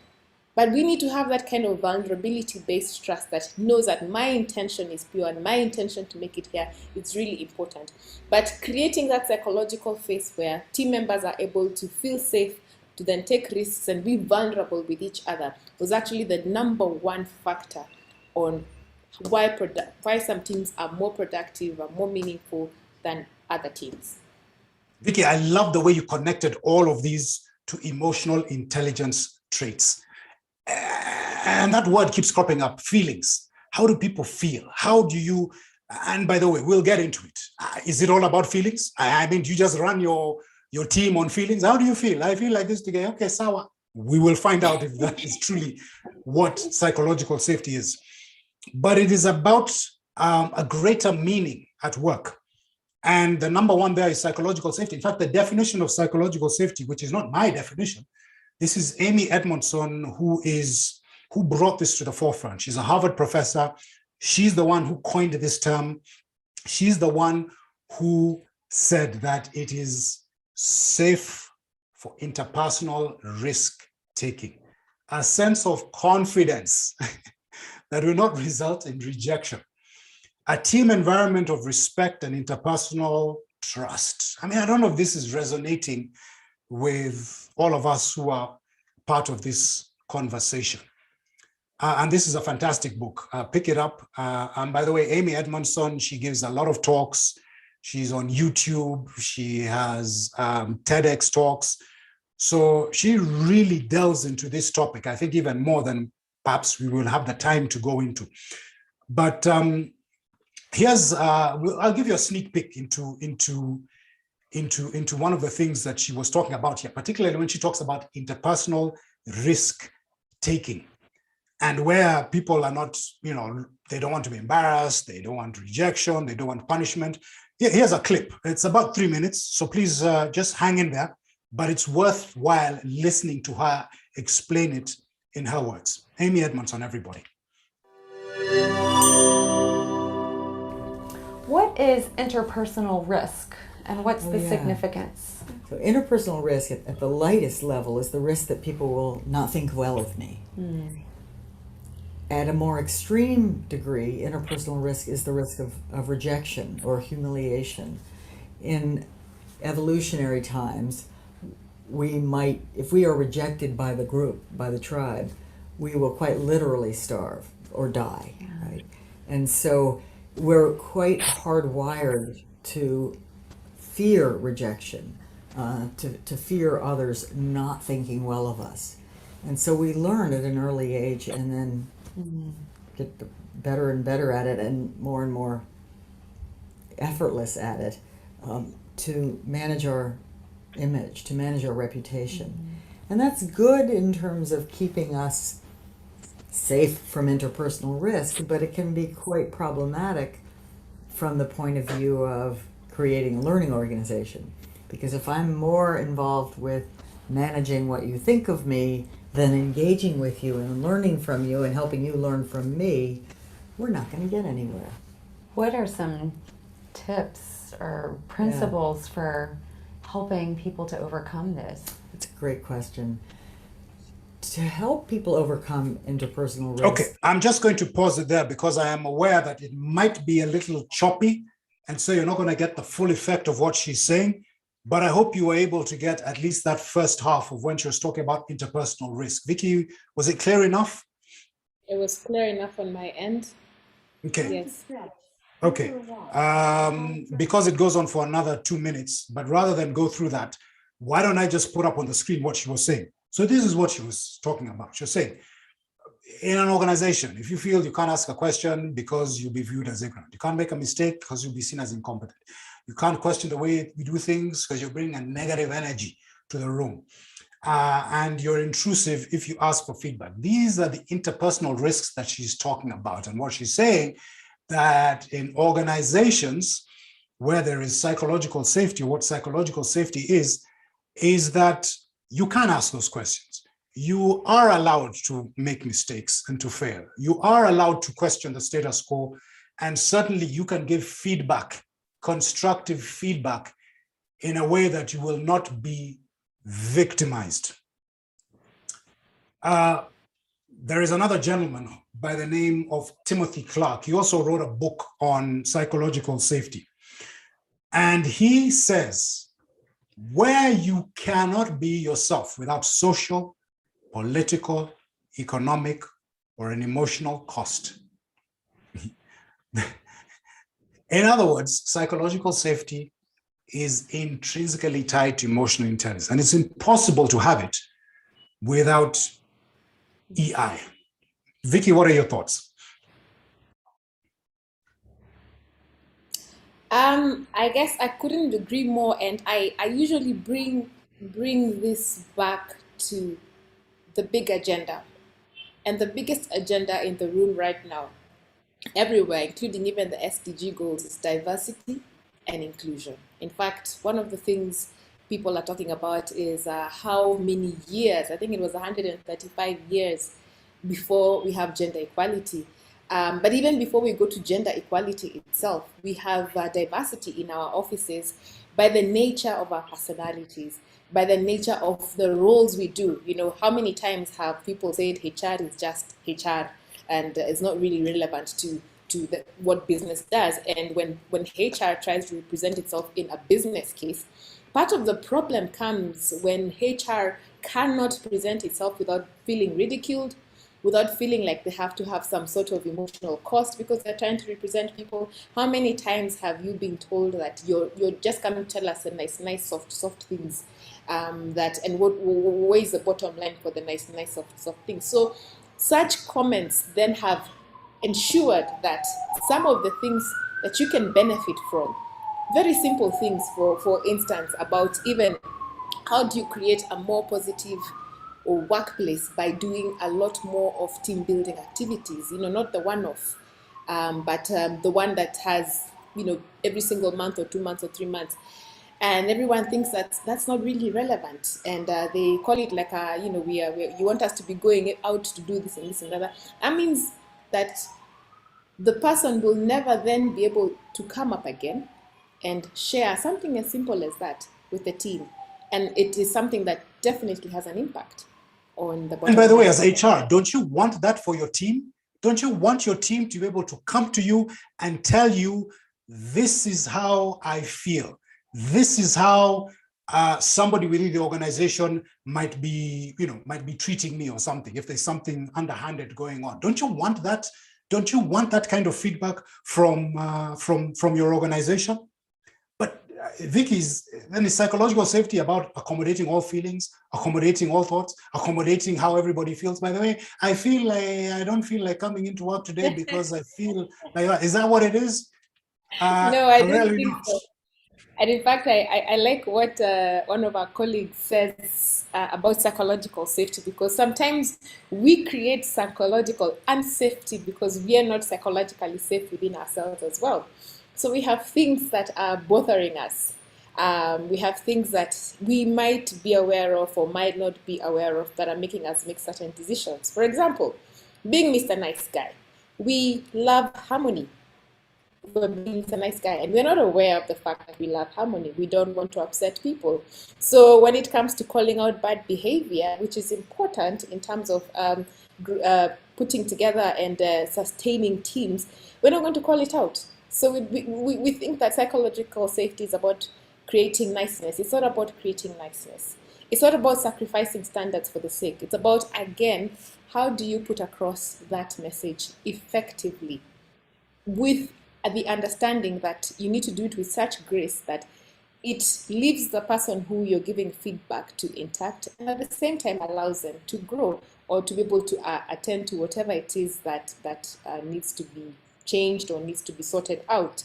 Speaker 4: But we need to have that kind of vulnerability-based trust that knows that my intention is pure and my intention to make it here is really important. But creating that psychological space where team members are able to feel safe to then take risks and be vulnerable with each other was actually the number one factor on why some teams are more productive and more meaningful than other teams.
Speaker 3: Vicky, I love the way you connected all of these to emotional intelligence traits. And that word keeps cropping up, feelings. How do people feel? How do you, and by the way, we'll get into it. Is it all about feelings? I mean, do you just run your team on feelings? How do you feel? I feel like this today. Okay, sawa. We will find out if that is truly what psychological safety is. But it is about a greater meaning at work. And the number one there is psychological safety. In fact, the definition of psychological safety, which is not my definition, this is Amy Edmondson, who brought this to the forefront. She's a Harvard professor. She's the one who coined this term. She's the one who said that it is safe for interpersonal risk taking, a sense of confidence that will not result in rejection. A team environment of respect and interpersonal trust. I mean, I don't know if this is resonating with all of us who are part of this conversation. And this is a fantastic book. Pick it up. And by the way, Amy Edmondson, she gives a lot of talks. She's on YouTube. She has TEDx talks. So she really delves into this topic, I think even more than perhaps we will have the time to go into. But here's, I'll give you a sneak peek into one of the things that she was talking about here, particularly when she talks about interpersonal risk taking, and where people are not, they don't want to be embarrassed, they don't want rejection, they don't want punishment. Here's a clip. It's about 3 minutes, so please just hang in there, but it's worthwhile listening to her explain it in her words. Amy Edmondson, everybody.
Speaker 5: What is interpersonal risk, and what's the significance?
Speaker 6: So interpersonal risk at the lightest level is the risk that people will not think well of me. At a more extreme degree, interpersonal risk is the risk of rejection or humiliation. In evolutionary times, we might, if we are rejected by the group, by the tribe, we will quite literally starve or die, right? And so we're quite hardwired to fear rejection, to fear others not thinking well of us. And so we learn at an early age and then get better and better at it and more effortless at it, to manage our image, to manage our reputation. And that's good in terms of keeping us safe from interpersonal risk, but it can be quite problematic from the point of view of creating a learning organization. Because if I'm more involved with managing what you think of me than engaging with you and learning from you and helping you learn from me, we're not going to get anywhere.
Speaker 5: What are some tips or principles for helping people to overcome this?
Speaker 6: That's a great question. To help people overcome interpersonal risk.
Speaker 3: Okay, I'm just going to pause it there because I am aware that it might be a little choppy, and so you're not going to get the full effect of what she's saying. But I hope you were able to get at least that first half of when she was talking about interpersonal risk. Vicky, was it clear enough?
Speaker 4: It was clear enough on my end.
Speaker 3: Okay.
Speaker 4: Yes.
Speaker 3: Okay. Because it goes on for another 2 minutes, but rather than go through that, why don't I just put up on the screen what she was saying? So this is what she was talking about. She was saying, in an organization, if you feel you can't ask a question because you'll be viewed as ignorant, you can't make a mistake because you'll be seen as incompetent, you can't question the way we do things because you bring a negative energy to the room, and you're intrusive if you ask for feedback. These are the interpersonal risks that she's talking about. And what she's saying, that in organizations where there is psychological safety, what psychological safety is that you can ask those questions. You are allowed to make mistakes and to fail. You are allowed to question the status quo, and certainly you can give feedback, constructive feedback, in a way that you will not be victimized. There is another gentleman by the name of Timothy Clark. He also wrote a book on psychological safety. And he says, where you cannot be yourself without social, political, economic, or an emotional cost. In other words, psychological safety is intrinsically tied to emotional intelligence, and it's impossible to have it without EI. Vicky, what are your thoughts?
Speaker 4: I guess I couldn't agree more, and I usually bring this back to the big agenda. And the biggest agenda in the room right now, everywhere, including even the SDG goals, is diversity and inclusion. In fact, one of the things people are talking about is how many years, I think it was 135 years before we have gender equality. But even before we go to gender equality itself, we have diversity in our offices by the nature of our personalities, by the nature of the roles we do. You know, how many times have people said HR is just HR? and is not really relevant to what business does. And when HR tries to represent itself in a business case, part of the problem comes when HR cannot present itself without feeling ridiculed, without feeling like they have to have some sort of emotional cost because they're trying to represent people. How many times have you been told that you're just coming to tell us the nice soft things, that, and where is the bottom line for the nice soft things? So such comments then have ensured that some of the things that you can benefit from, very simple things, for instance, about even how do you create a more positive or workplace by doing a lot more of team building activities, not the one-off, but the one that has, every single month or 2 months or 3 months. And everyone thinks that that's not really relevant, and they call it like you want us to be going out to do this and this and that. That means that the person will never then be able to come up again and share something as simple as that with the team. And it is something that definitely has an impact on the bottom
Speaker 3: And by the way,
Speaker 4: line.
Speaker 3: as HR, don't you want that for your team? Don't you want your team to be able to come to you and tell you, this is how I feel. This is how somebody within the organization might be treating me or something, if there's something underhanded going on. Don't you want that? Don't you want that kind of feedback from your organization? But Vicky's, then is psychological safety about accommodating all feelings, accommodating all thoughts, accommodating how everybody feels. By the way, I feel like I don't feel like coming into work today because I feel like that. Is that what it is?
Speaker 4: No, I don't
Speaker 3: really
Speaker 4: think
Speaker 3: not.
Speaker 4: so. And in fact, I like what one of our colleagues says about psychological safety, because sometimes we create psychological unsafety because we are not psychologically safe within ourselves as well. So we have things that are bothering us. We have things that we might be aware of or might not be aware of that are making us make certain decisions. For example, being Mr. Nice Guy, we love harmony. We're being a nice guy, and we're not aware of the fact that we love harmony. We don't want to upset people. So when it comes to calling out bad behavior, which is important in terms of putting together and sustaining teams, we're not going to call it out. So we think that psychological safety is about creating niceness. It's not about creating niceness. It's not about sacrificing standards for the sake. It's about, again, how do you put across that message effectively, with the understanding that you need to do it with such grace that it leaves the person who you're giving feedback to intact, and at the same time allows them to grow or to be able to attend to whatever it is that needs to be changed or needs to be sorted out.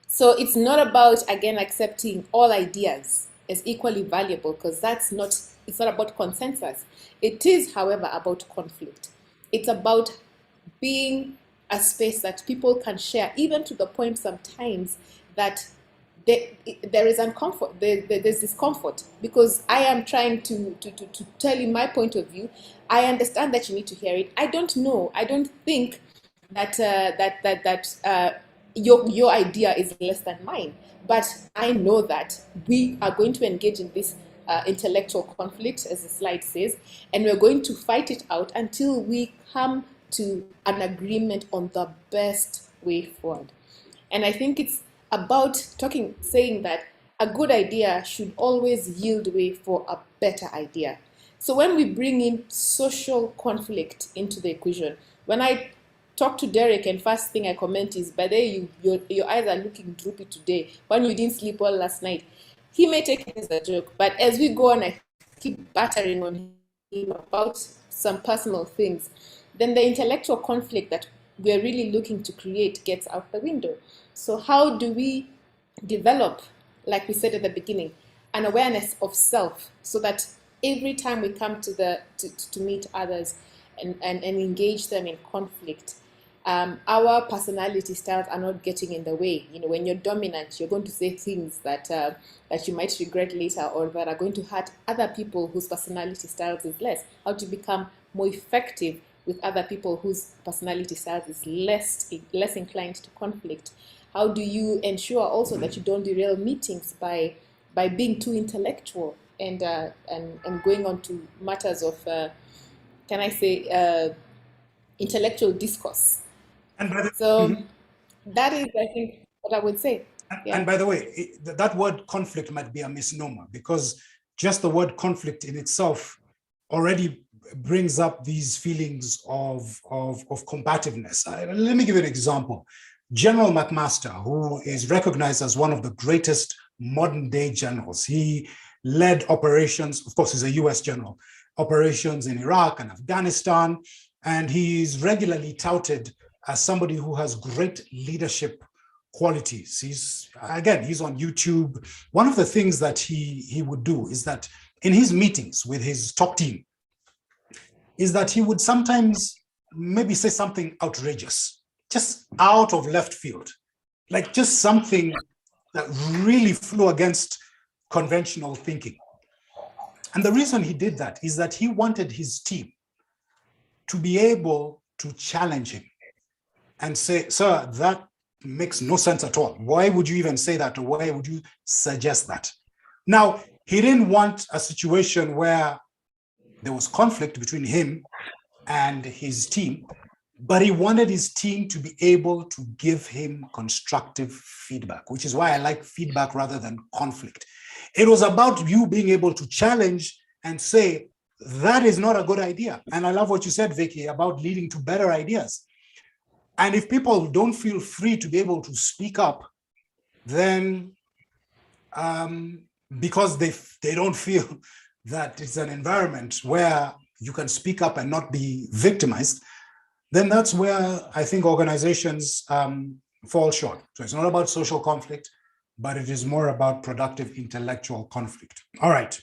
Speaker 4: So it's not about, again, accepting all ideas as equally valuable, because it's not about consensus. It is, however, about conflict. It's about being a space that people can share, even to the point sometimes that there is uncomfort, there's discomfort, because I am trying to tell you my point of view. I understand that you need to hear it. I don't know. I don't think that your idea is less than mine, but I know that we are going to engage in this intellectual conflict, as the slide says, and we're going to fight it out until we come to an agreement on the best way forward. And I think it's about saying that a good idea should always yield way for a better idea. So when we bring in social conflict into the equation, when I talk to Derek and first thing I comment is, by the way, your eyes are looking droopy today, when you didn't sleep well last night, he may take it as a joke, but as we go on, I keep battering on him about some personal things, then the intellectual conflict that we're really looking to create gets out the window. So how do we develop, like we said at the beginning, an awareness of self, so that every time we come to meet others and engage them in conflict, our personality styles are not getting in the way. When you're dominant, you're going to say things that you might regret later, or that are going to hurt other people whose personality styles is less. How to become more effective with other people whose personality styles is less inclined to conflict. How do you ensure also that you don't derail meetings by being too intellectual and going on to matters of, intellectual discourse.
Speaker 3: And by the,
Speaker 4: So that is, I think, what I would say. Yeah.
Speaker 3: And by the way, that word conflict might be a misnomer, because just the word conflict in itself already brings up these feelings of combativeness. Let me give you an example. General McMaster, who is recognized as one of the greatest modern day generals, he led operations, of course, he's a US general, operations in Iraq and Afghanistan, and he's regularly touted as somebody who has great leadership qualities. He's on YouTube. One of the things that he would do is that in his meetings with his top team, is that he would sometimes maybe say something outrageous, just out of left field, like just something that really flew against conventional thinking. And the reason he did that is that he wanted his team to be able to challenge him and say, sir, that makes no sense at all. Why would you even say that? Or why would you suggest that? Now, he didn't want a situation where there was conflict between him and his team, but he wanted his team to be able to give him constructive feedback, which is why I like feedback rather than conflict. It was about you being able to challenge and say, that is not a good idea. And I love what you said, Vicky, about leading to better ideas. And if people don't feel free to be able to speak up, then because they don't feel that it's an environment where you can speak up and not be victimized, then that's where I think organizations fall short. So it's not about social conflict, but it is more about productive intellectual conflict. All right.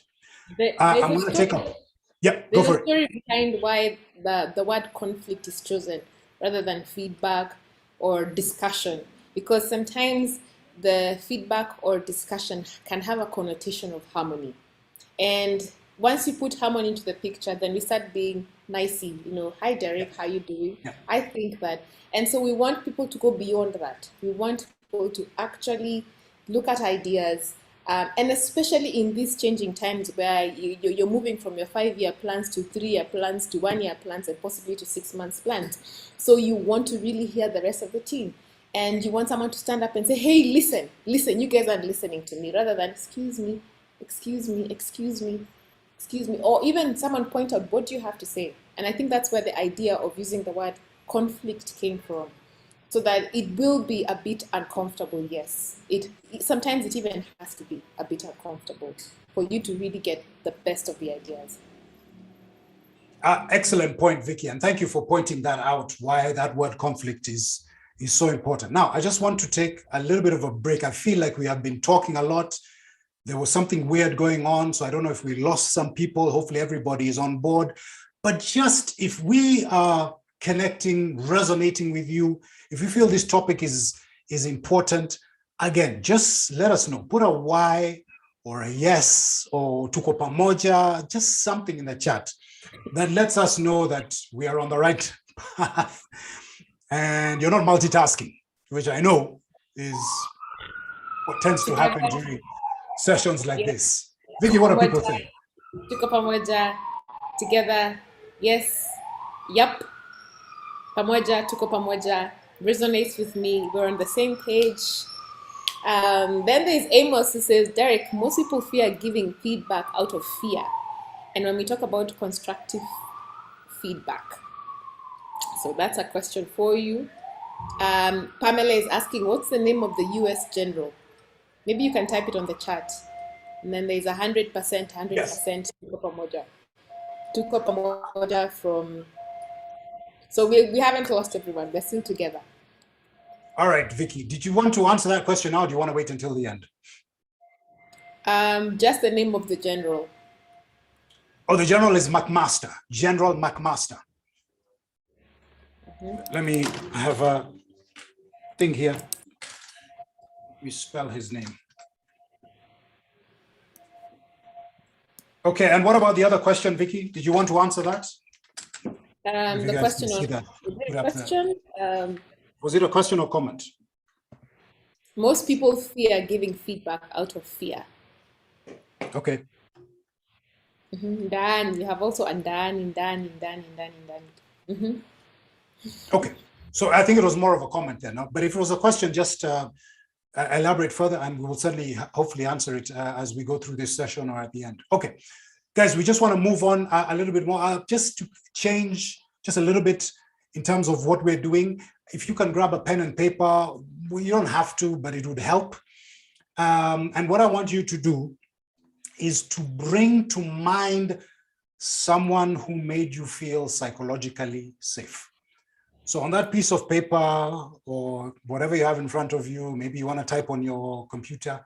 Speaker 3: I'm going to take up. Yeah, go for it.
Speaker 4: There's a story behind why the word conflict is chosen rather than feedback or discussion, because sometimes the feedback or discussion can have a connotation of harmony. And once you put harmony into the picture, then we start being nicey, hi Derek, how you doing? Yeah. I think that. And so we want people to go beyond that. We want people to actually look at ideas, and especially in these changing times where you're moving from your 5-year plans to 3-year plans to 1-year plans and possibly to 6 months plans. So you want to really hear the rest of the team. And you want someone to stand up and say, hey, listen, you guys aren't listening to me, rather than excuse me, or even someone point out, what do you have to say? And I think that's where the idea of using the word conflict came from, so that it will be a bit uncomfortable. Yes, sometimes it even has to be a bit uncomfortable for you to really get the best of the ideas.
Speaker 3: Excellent point, Vicky, and thank you for pointing that out, why that word conflict is so important. Now, I just want to take a little bit of a break. I feel like we have been talking a lot. There was something weird going on, so I don't know if we lost some people. Hopefully everybody is on board. But just if we are connecting, resonating with you, if you feel this topic is important, again, just let us know. Put a Y or a yes or tuko pamoja, just something in the chat that lets us know that we are on the right path and you're not multitasking, which I know is what tends to happen during sessions like this. Vicky, what do people think?
Speaker 4: Tuko pamoja, together, yes, yep, pamoja, tuko pamoja, resonates with me, we're on the same page. Then there's Amos who says, Derek, most people fear giving feedback out of fear. And when we talk about constructive feedback, so that's a question for you. Pamela is asking, what's the name of the US general? Maybe you can type it on the chat. And then there's 100%, 100%, yes. Tuko pamoja. Tuko pamoja from... So we haven't lost everyone. We're still together.
Speaker 3: All right, Vicky, did you want to answer that question now, or do you want to wait until the end?
Speaker 4: Just the name of the general.
Speaker 3: Oh, the general is McMaster, General McMaster. Let me have a thing here. We spell his name. Okay, and what about the other question, Vicky? Did you want to answer that?
Speaker 4: The question
Speaker 3: was it a question or comment?
Speaker 4: Most people fear giving feedback out of fear.
Speaker 3: Okay.
Speaker 4: Dan, you have also Ndani.
Speaker 3: Okay, so I think it was more of a comment there, no? But if it was a question, just elaborate further, and we will certainly hopefully answer it as we go through this session or at the end. Okay, guys, we just want to move on a little bit more, just to change just a little bit in terms of what we're doing. If you can grab a pen and paper, well, you don't have to, but it would help. And what I want you to do is to bring to mind someone who made you feel psychologically safe. So on that piece of paper or whatever you have in front of you, maybe you want to type on your computer,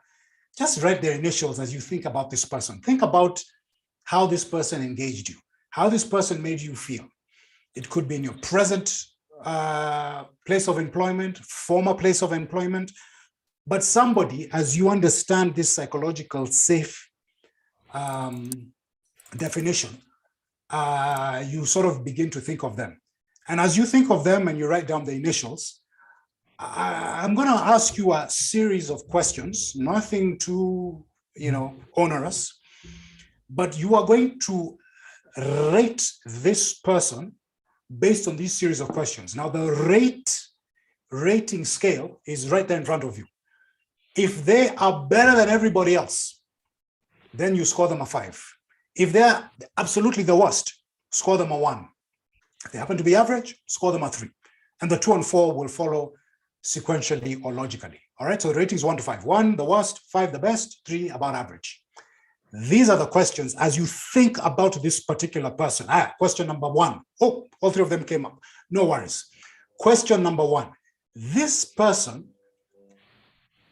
Speaker 3: just write their initials as you think about this person. Think about how this person engaged you, how this person made you feel. It could be in your present place of employment, former place of employment, but somebody, as you understand this psychological safe definition, you sort of begin to think of them. And as you think of them and you write down the initials, I'm going to ask you a series of questions, nothing too, onerous, but you are going to rate this person based on these series of questions. Now, the rating scale is right there in front of you. If they are better than everybody else, then you score them a 5. If they're absolutely the worst, score them a 1. If they happen to be average, score them a 3. And the 2 and 4 will follow sequentially or logically. All right, so the rating is 1 to 5. 1, the worst; 5, the best; 3, about average. These are the questions as you think about this particular person. Question number 1. Oh, all 3 of them came up. No worries. Question number 1. This person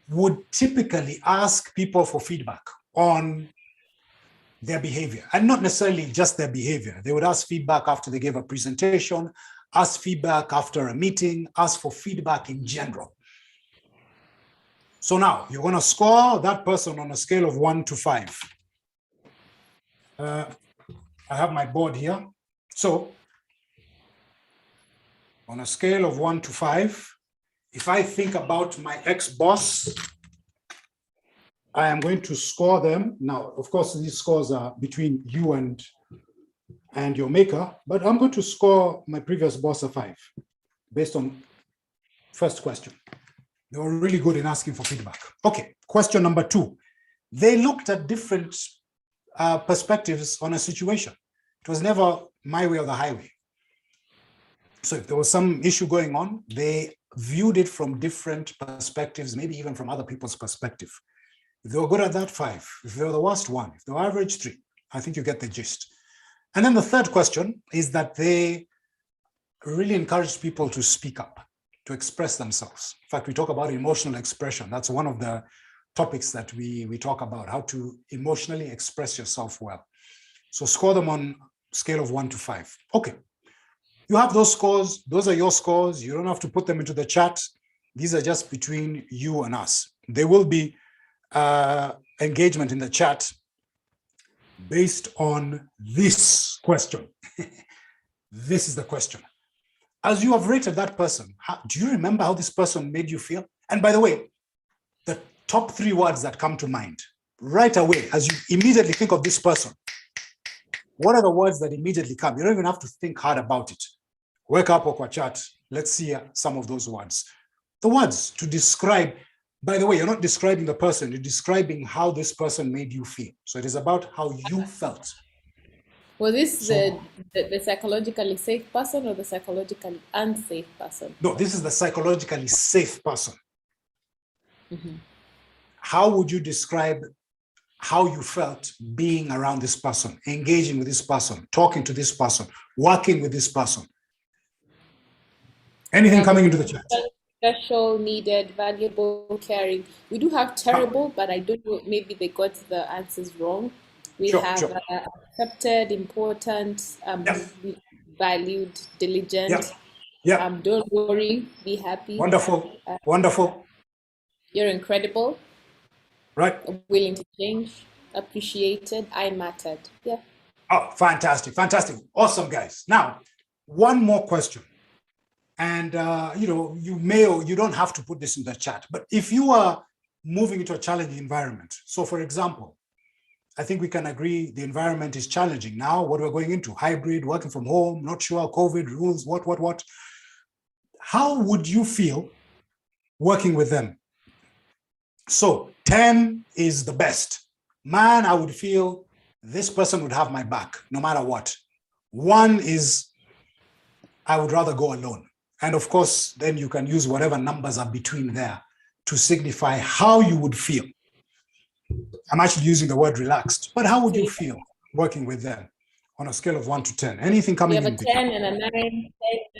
Speaker 3: would typically ask people for feedback on their behavior, and not necessarily just their behavior. They would ask feedback after they gave a presentation, ask feedback after a meeting, ask for feedback in general. So now you're going to score that person on a scale of 1 to 5. I have my board here. So on a scale of 1 to 5, if I think about my ex-boss, I am going to score them. Now, of course, these scores are between you and your maker, but I'm going to score my previous boss a 5 based on first question. They were really good in asking for feedback. Okay, question number 2. They looked at different perspectives on a situation. It was never my way or the highway. So if there was some issue going on, they viewed it from different perspectives, maybe even from other people's perspective. If they were good at that, 5. If they were the worst, 1. If they were average, 3. I think you get the gist. And then the third question is that they really encouraged people to speak up, to express themselves. In fact, we talk about emotional expression. That's one of the topics that we talk about, how to emotionally express yourself well. So score them on a scale of 1 to 5. Okay. You have those scores. Those are your scores. You don't have to put them into the chat. These are just between you and us. There will be engagement in the chat based on this question. This is the question. As you have rated that person, do you remember how this person made you feel? And by the way, the top 3 words that come to mind right away, as you immediately think of this person, what are the words that immediately come? You don't even have to think hard about it. Wake up or chat. Let's see some of those words. The words to describe. By the way, you're not describing the person, you're describing how this person made you feel. So it is about how you felt.
Speaker 4: Was this the psychologically safe person or the psychologically unsafe person?
Speaker 3: No, this is the psychologically safe person. Mm-hmm. How would you describe how you felt being around this person, engaging with this person, talking to this person, working with this person? Anything coming into the chat?
Speaker 4: Special, needed, valuable, caring. We do have terrible, but I don't know, maybe they got the answers wrong. We have accepted, important, valued, diligent. Don't worry, be happy.
Speaker 3: Wonderful, wonderful.
Speaker 4: You're incredible.
Speaker 3: Right.
Speaker 4: Willing to change, appreciated, I mattered. Yeah.
Speaker 3: Oh, fantastic, fantastic. Awesome, guys. Now, one more question. And, you may or you don't have to put this in the chat, but if you are moving into a challenging environment, so for example, I think we can agree the environment is challenging now, what we're going into, hybrid, working from home, not sure, COVID rules, what. how would you feel working with them? So 10 is the best. Man, I would feel this person would have my back no matter what. 1 is I would rather go alone. And of course, then you can use whatever numbers are between there to signify how you would feel. I'm actually using the word relaxed, but how would you feel working with them on a scale of 1 to 10? Anything coming in?
Speaker 4: We have a 10 and a 9,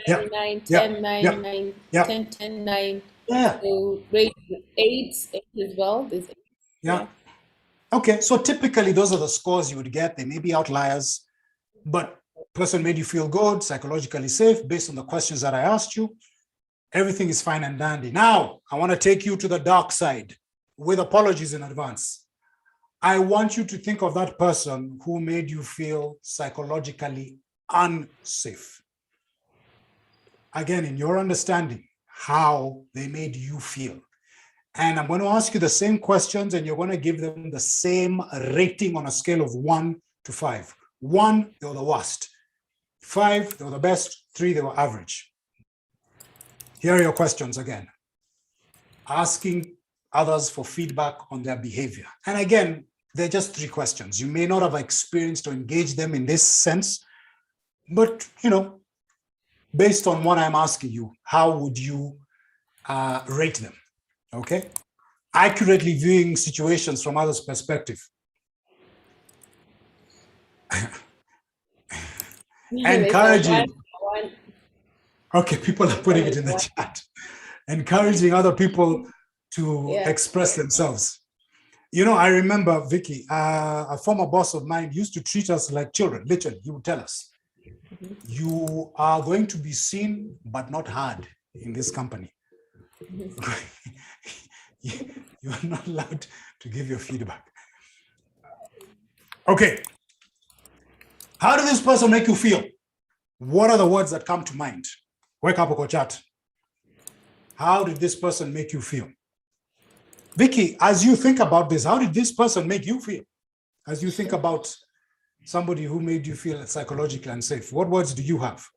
Speaker 4: 10, 9, 9, 10, 9, 9, 10, 10, 9.
Speaker 3: Yeah.
Speaker 4: So rate 8 as well. There's 8.
Speaker 3: Yeah. Okay, so typically those are the scores you would get. They may be outliers, but person made you feel good, psychologically safe based on the questions that I asked you. Everything is fine and dandy. Now, I want to take you to the dark side with apologies in advance. I want you to think of that person who made you feel psychologically unsafe. Again, in your understanding, how they made you feel. And I'm going to ask you the same questions and you're going to give them the same rating on a scale of 1 to 5. 1, they were the worst. 5, they were the best. 3, they were average. Here are your questions again. Asking others for feedback on their behavior. And again, they're just 3 questions. You may not have experienced or engaged them in this sense, but, based on what I'm asking you, how would you rate them? Okay? Accurately viewing situations from others' perspective. Encouraging. Okay, people are putting it in the chat. Encouraging other people to express themselves. I remember, Vicky, a former boss of mine used to treat us like children. Literally, he would tell us, you are going to be seen but not heard in this company. You are not allowed to give your feedback. Okay. How did this person make you feel? What are the words that come to mind? Wake up, Oko chat. How did this person make you feel? Vicky, as you think about this, how did this person make you feel? As you think about somebody who made you feel psychologically unsafe, what words do you have?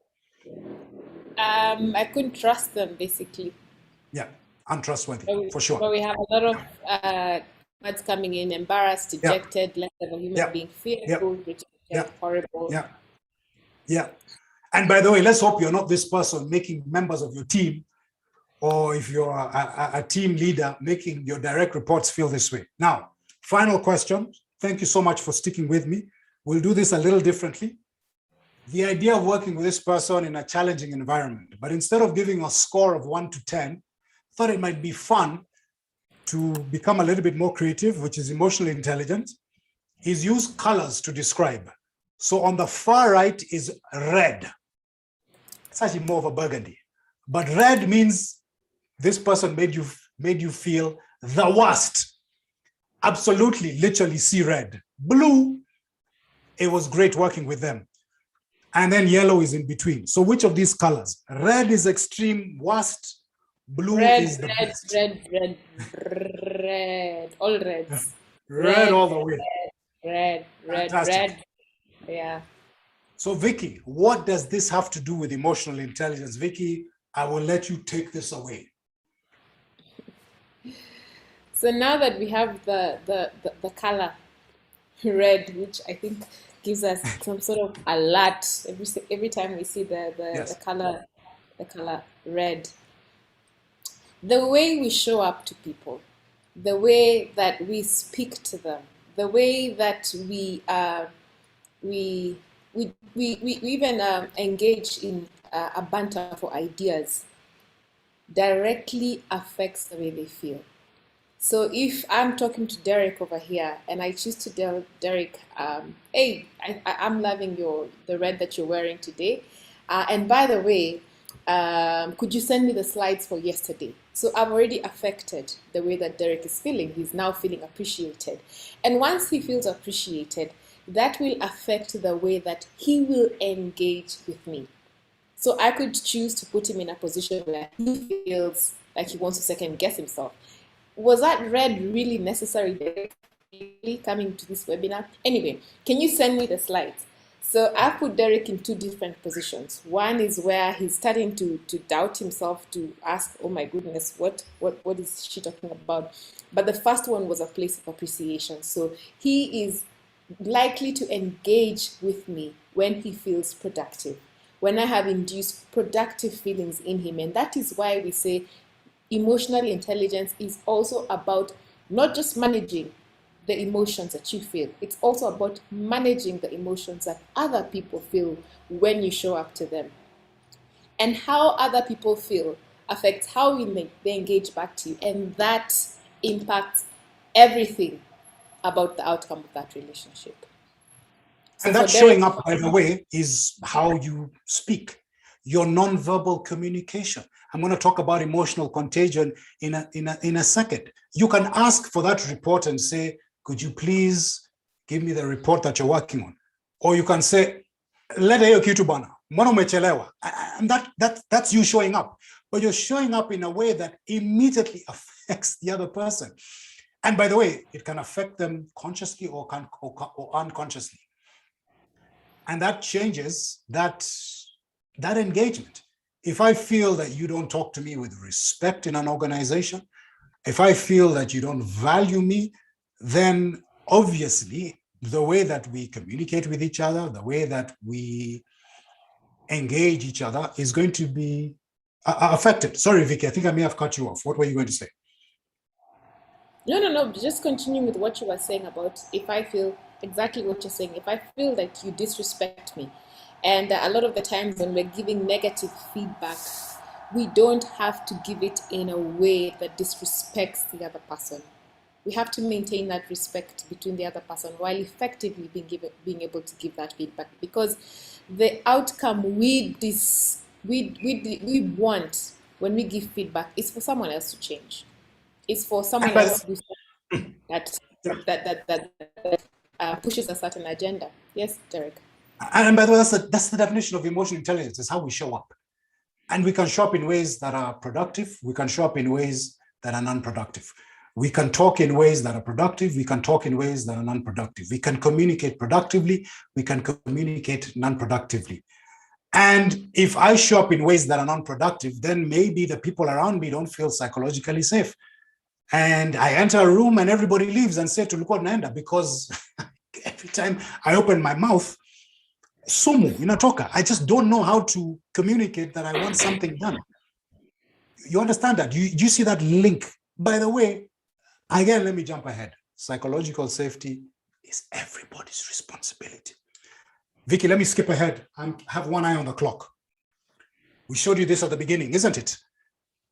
Speaker 4: I couldn't trust them, basically.
Speaker 3: Yeah, untrustworthy, for sure.
Speaker 4: But we have a lot of words coming in: embarrassed, dejected, less of a human being, fearful, rejected, horrible. Yeah.
Speaker 3: And by the way, let's hope you're not this person making members of your team, or if you're a team leader, making your direct reports feel this way. Now, final question. Thank you so much for sticking with me. We'll do this a little differently. The idea of working with this person in a challenging environment, but instead of giving a score of 1 to 10, I thought it might be fun to become a little bit more creative, which is emotionally intelligent, is use colors to describe. So on the far right is red. It's actually more of a burgundy. But red means this person made you feel the worst. Absolutely, literally see red. Blue, it was great working with them. And then yellow is in between. So which of these colors? Red is extreme worst. Blue is the best.
Speaker 4: Red. All reds.
Speaker 3: Red all the way.
Speaker 4: Red. Yeah.
Speaker 3: So Vicky, what does this have to do with emotional intelligence? Vicky, I will let you take this away.
Speaker 4: So now that we have the color red, which I think gives us some sort of alert every time we see the color red. The way we show up to people, the way that we speak to them, the way that we even engage in a banter for ideas directly affects the way they feel. So if I'm talking to Derek over here and I choose to tell Derek, hey, I'm loving the red that you're wearing today. And by the way, could you send me the slides for yesterday? So I've already affected the way that Derek is feeling. He's now feeling appreciated. And once he feels appreciated, that will affect the way that he will engage with me. So I could choose to put him in a position where he feels like he wants to second guess himself. Was that red really necessary, Derek, really coming to this webinar? Anyway, can you send me the slides? So I put Derek in two different positions. One is where he's starting to doubt himself, to ask, oh my goodness, what is she talking about? But the first one was a place of appreciation. So he is likely to engage with me when he feels productive, when I have induced productive feelings in him. And that is why we say emotional intelligence is also about not just managing the emotions that you feel, it's also about managing the emotions that other people feel when you show up to them. And how other people feel affects how they engage back to you. And that impacts everything about the outcome of that relationship. So
Speaker 3: And that
Speaker 4: for Derek,
Speaker 3: showing up, by the way, is how you speak, your nonverbal communication. I'm going to talk about emotional contagion in a second. You can ask for that report and say, could you please give me the report that you're working on? Or you can say, leta hiyo kitu bana, mbona umechelewa? And that's you showing up. But you're showing up in a way that immediately affects the other person. And by the way, it can affect them consciously or unconsciously. And that changes that engagement. If I feel that you don't talk to me with respect in an organization, if I feel that you don't value me, then obviously the way that we communicate with each other, the way that we engage each other is going to be affected. Sorry, Vicky, I think I may have cut you off. What were you going to say?
Speaker 4: No. Just continuing with what you were saying about if I feel exactly what you're saying, if I feel that you disrespect me, and a lot of the times when we're giving negative feedback, we don't have to give it in a way that disrespects the other person. We have to maintain that respect between the other person while effectively being able to give that feedback, because the outcome we want when we give feedback is for someone else to change. It's for someone else to do something that pushes a certain agenda. Yes, Derek.
Speaker 3: And by the way, that's the definition of emotional intelligence, is how we show up. And we can show up in ways that are productive. We can show up in ways that are non-productive. We can talk in ways that are productive. We can talk in ways that are non-productive. We can communicate productively. We can communicate non-productively. And if I show up in ways that are non-productive, then maybe the people around me don't feel psychologically safe. And I enter a room and everybody leaves and say, tulikuwa tunaenda, because every time I open my mouth, sumu inatoka. I just don't know how to communicate that I want something done. You understand that? You see that link? By the way, again, let me jump ahead. Psychological safety is everybody's responsibility. Vicky, let me skip ahead and have one eye on the clock. We showed you this at the beginning, isn't it?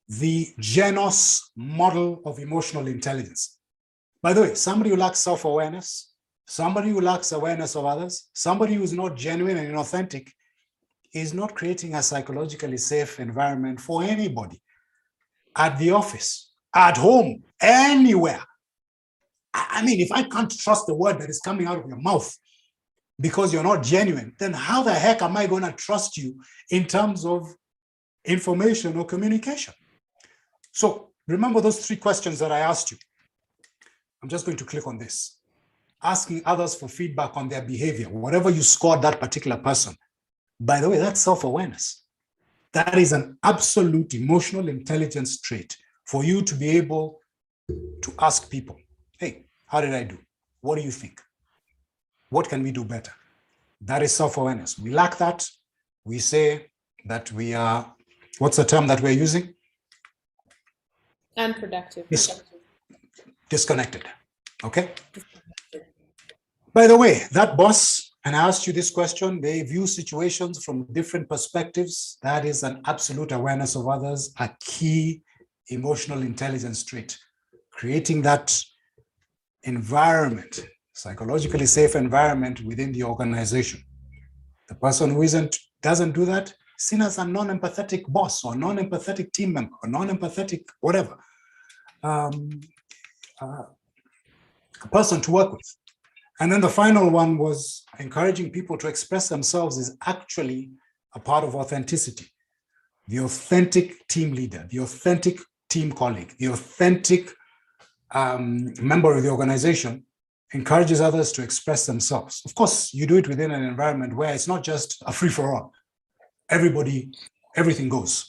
Speaker 3: The genos model of emotional intelligence. By the way, somebody who lacks self-awareness, somebody who lacks awareness of others, somebody who is not genuine and inauthentic is not creating a psychologically safe environment for anybody. At the office, at home, anywhere. I mean, if I can't trust the word that is coming out of your mouth because you're not genuine, then how the heck am I going to trust you in terms of information or communication? So remember those three questions that I asked you. I'm just going to click on this. Asking others for feedback on their behavior, whatever you scored that particular person. By the way, that's self-awareness. That is an absolute emotional intelligence trait for you to be able to ask people, hey, how did I do? What do you think? What can we do better? That is self-awareness. We lack that. We say that we are, what's the term that we're using?
Speaker 4: Unproductive.
Speaker 3: Disconnected. Okay. By the way, that boss, and I asked you this question, they view situations from different perspectives. That is an absolute awareness of others, a key emotional intelligence trait. Creating that environment, psychologically safe environment within the organization. The person who doesn't do that, seen as a non-empathetic boss or non-empathetic team member or non-empathetic whatever, a person to work with. And then the final one was encouraging people to express themselves is actually a part of authenticity. The authentic team leader, the authentic team colleague, the authentic member of the organization encourages others to express themselves. Of course, you do it within an environment where it's not just a free-for-all. Everybody, everything goes,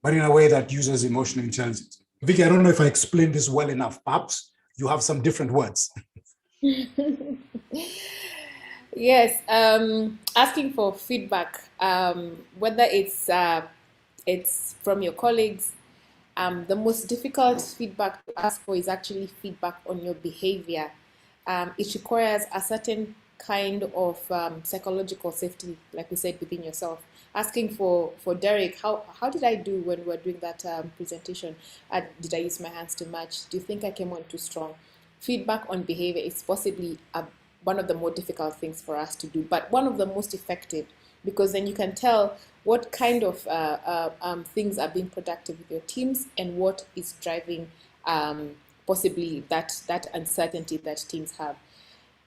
Speaker 3: but in a way that uses emotional intelligence. Vicky, I don't know if I explained this well enough. Perhaps you have some different words.
Speaker 4: Yes, asking for feedback, whether it's from your colleagues. The most difficult feedback to ask for is actually feedback on your behavior. It requires a certain kind of psychological safety, like we said, within yourself. Asking for Derek, how did I do when we were doing that presentation? Did I use my hands too much? Do you think I came on too strong? Feedback on behavior is possibly one of the more difficult things for us to do, but one of the most effective, because then you can tell what kind of things are being productive with your teams and what is driving possibly that uncertainty that teams have.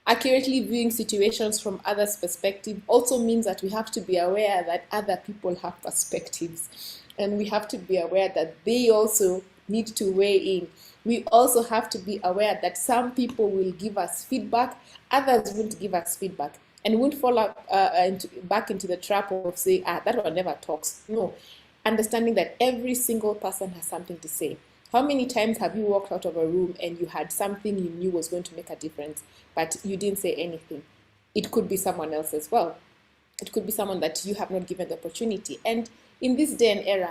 Speaker 4: Accurately viewing situations from others' perspective also means that we have to be aware that other people have perspectives, and we have to be aware that they also need to weigh in. We also have to be aware that some people will give us feedback, others won't give us feedback, and won't fall back into the trap of saying, that one never talks. No, understanding that every single person has something to say. How many times have you walked out of a room and you had something you knew was going to make a difference, but you didn't say anything? It could be someone else as well. It could be someone that you have not given the opportunity. And in this day and era,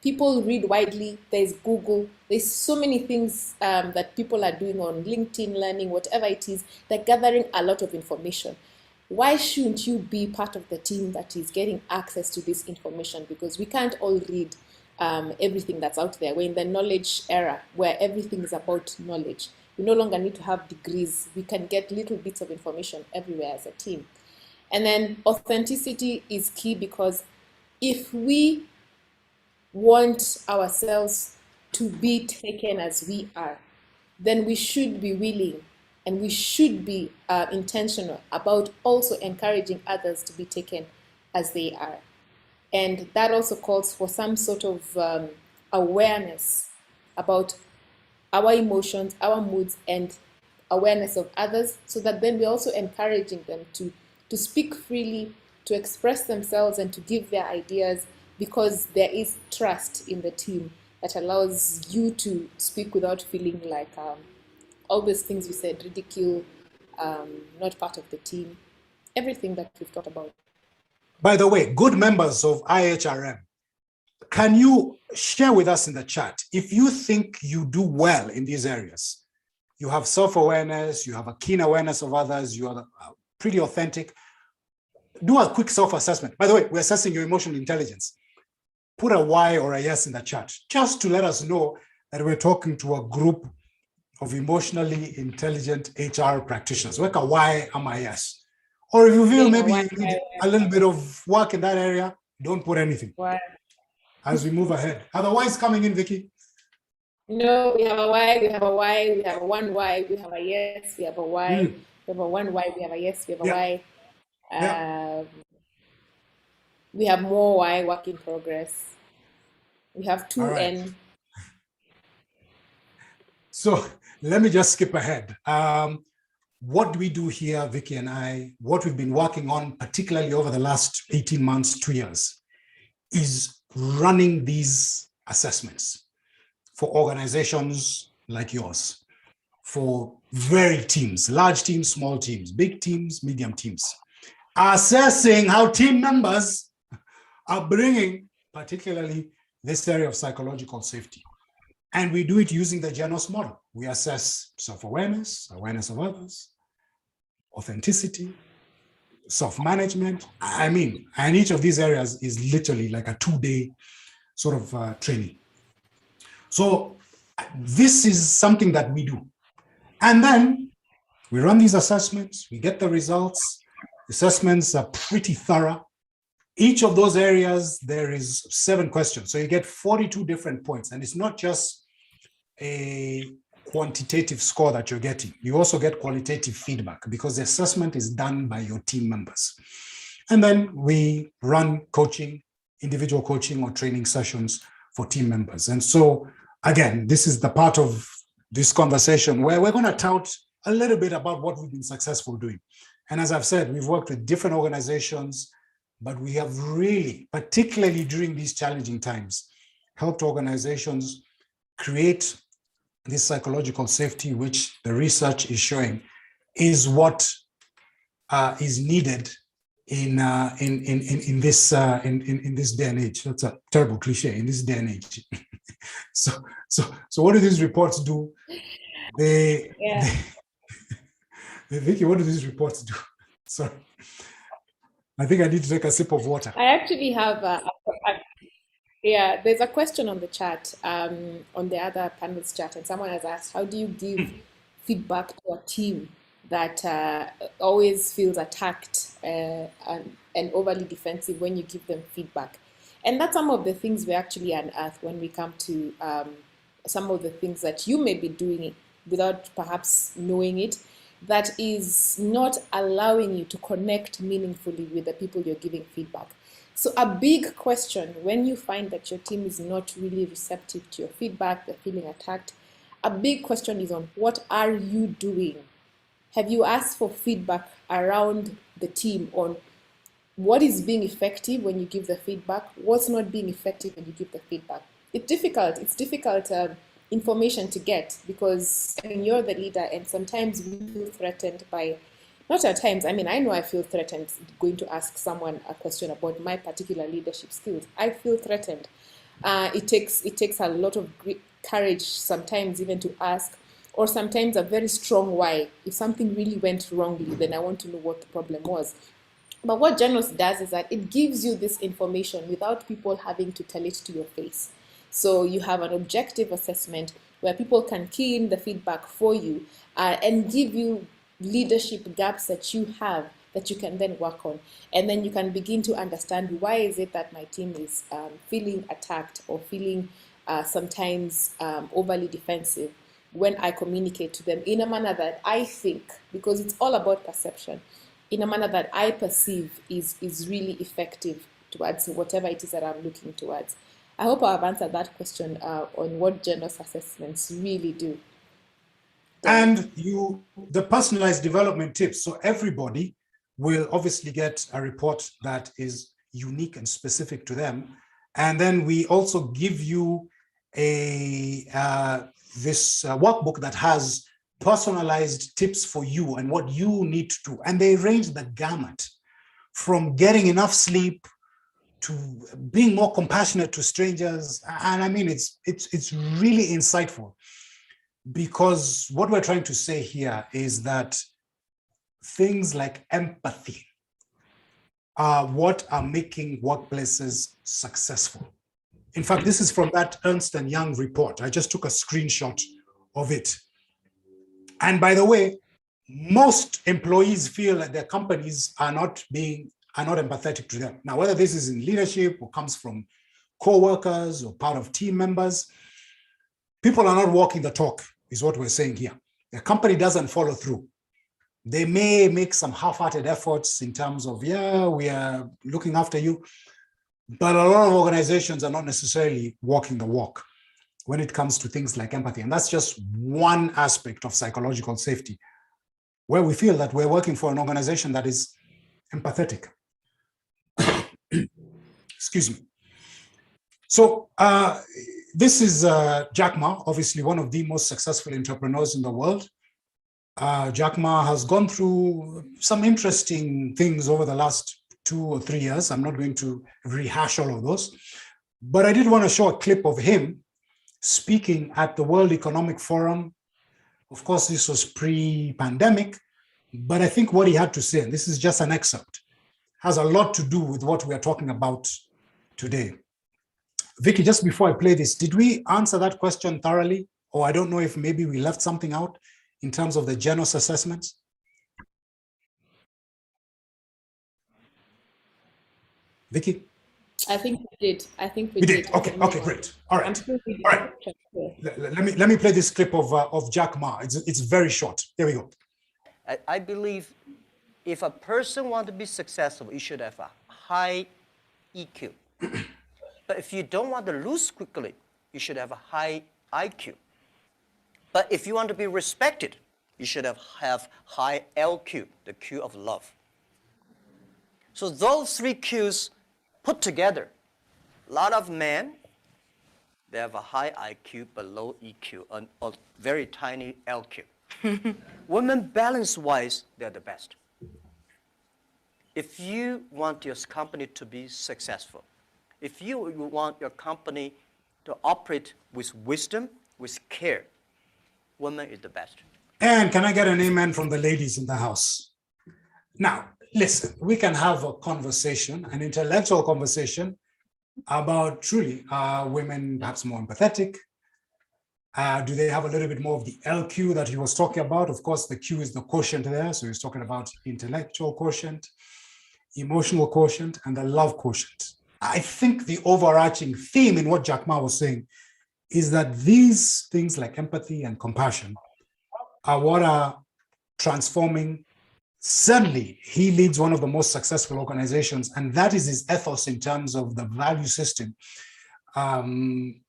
Speaker 4: people read widely. There's Google. There's so many things that people are doing on LinkedIn, learning, whatever it is. They're gathering a lot of information. Why shouldn't you be part of the team that is getting access to this information? Because we can't all read everything that's out there. We're in the knowledge era where everything is about knowledge. We no longer need to have degrees. We can get little bits of information everywhere as a team. And then authenticity is key, because if we want ourselves to be taken as we are, then we should be willing and we should be intentional about also encouraging others to be taken as they are. And that also calls for some sort of awareness about our emotions, our moods, and awareness of others, so that then we're also encouraging them to speak freely, to express themselves, and to give their ideas, because there is trust in the team that allows you to speak without feeling like all those things you said, ridicule, not part of the team, everything that we've talked about.
Speaker 3: By the way, good members of IHRM, can you share with us in the chat if you think you do well in these areas? You have self-awareness, you have a keen awareness of others, you are pretty authentic. Do a quick self-assessment. By the way, we're assessing your emotional intelligence. Put a Y or a yes in the chat, just to let us know that we're talking to a group of emotionally intelligent HR practitioners. Work a Y, am a yes. Or if you feel maybe you need a little bit of work in that area, don't put anything.
Speaker 4: Why?
Speaker 3: As we move ahead. Otherwise, coming in, Vicky.
Speaker 4: No, we have a Y, we have a Y, we have a one Y, we have a yes, we have a Y, we have a one Y, we have a yes, we have a Y. We have more Y, work in progress. We have 2N.
Speaker 3: Right. So let me just skip ahead. What we do here, Vicky and I, what we've been working on, particularly over the last 18 months, 2 years, is running these assessments for organizations like yours, for varied teams, large teams, small teams, big teams, medium teams, assessing how team members are bringing particularly this area of psychological safety. And we do it using the genos model. We assess self-awareness, awareness of others, authenticity, self-management. I mean, and each of these areas is literally like a 2-day sort of training. So this is something that we do. And then we run these assessments, we get the results. Assessments are pretty thorough. Each of those areas, there is 7 questions. So you get 42 different points. And it's not just a quantitative score that you're getting. You also get qualitative feedback, because the assessment is done by your team members. And then we run coaching, individual coaching or training sessions for team members. And so, again, this is the part of this conversation where we're going to tout a little bit about what we've been successful doing. And as I've said, we've worked with different organizations, but we have really, particularly during these challenging times, helped organizations create this psychological safety, which the research is showing is what is needed in this day and age. That's a terrible cliche, in this day and age. So what do these reports do? Vicky, what do these reports do? Sorry, I think I need to take a sip of water.
Speaker 4: I actually have there's a question on the chat, on the other panel's chat, and someone has asked, how do you give feedback to a team that always feels attacked and overly defensive when you give them feedback? And that's some of the things we actually unearth when we come to some of the things that you may be doing without perhaps knowing it, that is not allowing you to connect meaningfully with the people you're giving feedback. So a big question when you find that your team is not really receptive to your feedback, they're feeling attacked, a big question is on what are you doing? Have you asked for feedback around the team on what is being effective when you give the feedback, what's not being effective when you give the feedback? It's difficult information to get, because I mean, you're the leader, and sometimes we feel threatened by, not at times, I mean, I know I feel threatened going to ask someone a question about my particular leadership skills. I feel threatened. It takes a lot of courage sometimes even to ask, or sometimes a very strong why. If something really went wrongly, then I want to know what the problem was. But what Genos does is that it gives you this information without people having to tell it to your face. So you have an objective assessment where people can key in the feedback for you and give you leadership gaps that you have that you can then work on. And then you can begin to understand, why is it that my team is feeling attacked or feeling sometimes overly defensive when I communicate to them in a manner that I think, because it's all about perception, in a manner that I perceive is really effective towards whatever it is that I'm looking towards. I hope I've answered that question on what Genos assessments really do.
Speaker 3: And the personalized development tips. So everybody will obviously get a report that is unique and specific to them. And then we also give you this workbook that has personalized tips for you and what you need to do. And they range the gamut from getting enough sleep to being more compassionate to strangers. And I mean, it's really insightful, because what we're trying to say here is that things like empathy are what are making workplaces successful. In fact, this is from that Ernst & Young report. I just took a screenshot of it. And by the way, most employees feel that their companies are not empathetic to them. Now, whether this is in leadership or comes from co-workers or part of team members, people are not walking the talk, is what we're saying here. The company doesn't follow through. They may make some half-hearted efforts in terms of, yeah, we are looking after you, but a lot of organizations are not necessarily walking the walk when it comes to things like empathy. And that's just one aspect of psychological safety, where we feel that we're working for an organization that is empathetic. Excuse me. So this is Jack Ma, obviously one of the most successful entrepreneurs in the world. Jack Ma has gone through some interesting things over the last 2 or 3 years. I'm not going to rehash all of those, but I did want to show a clip of him speaking at the World Economic Forum. Of course, this was pre-pandemic, but I think what he had to say, and this is just an excerpt, has a lot to do with what we are talking about today. Vicky, just before I play this, did we answer that question thoroughly? Or I don't know if maybe we left something out in terms of the Genos assessments? Vicky?
Speaker 4: I think we did.
Speaker 3: We did. Okay, great. All right. All right. Let me play this clip of Jack Ma. It's very short. Here we go.
Speaker 7: I believe if a person wants to be successful, you should have a high EQ. But if you don't want to lose quickly, you should have a high IQ. But if you want to be respected, You should have high LQ, the Q of love. So those three Qs put together, a lot of men, they have a high IQ but low EQ, and a very tiny LQ. Women, balance-wise, they're the best. If you want your company to be successful, if you want your company to operate with wisdom, with care, women is the best.
Speaker 3: And can I get an amen from the ladies in the house? Now, listen, we can have a conversation, an intellectual conversation about truly, are women perhaps more empathetic? Do they have a little bit more of the LQ that he was talking about? Of course, the Q is the quotient there. So he's talking about intellectual quotient, emotional quotient, and the love quotient. I think the overarching theme in what Jack Ma was saying is that these things like empathy and compassion are what are transforming. Certainly, he leads one of the most successful organizations, and that is his ethos in terms of the value system, in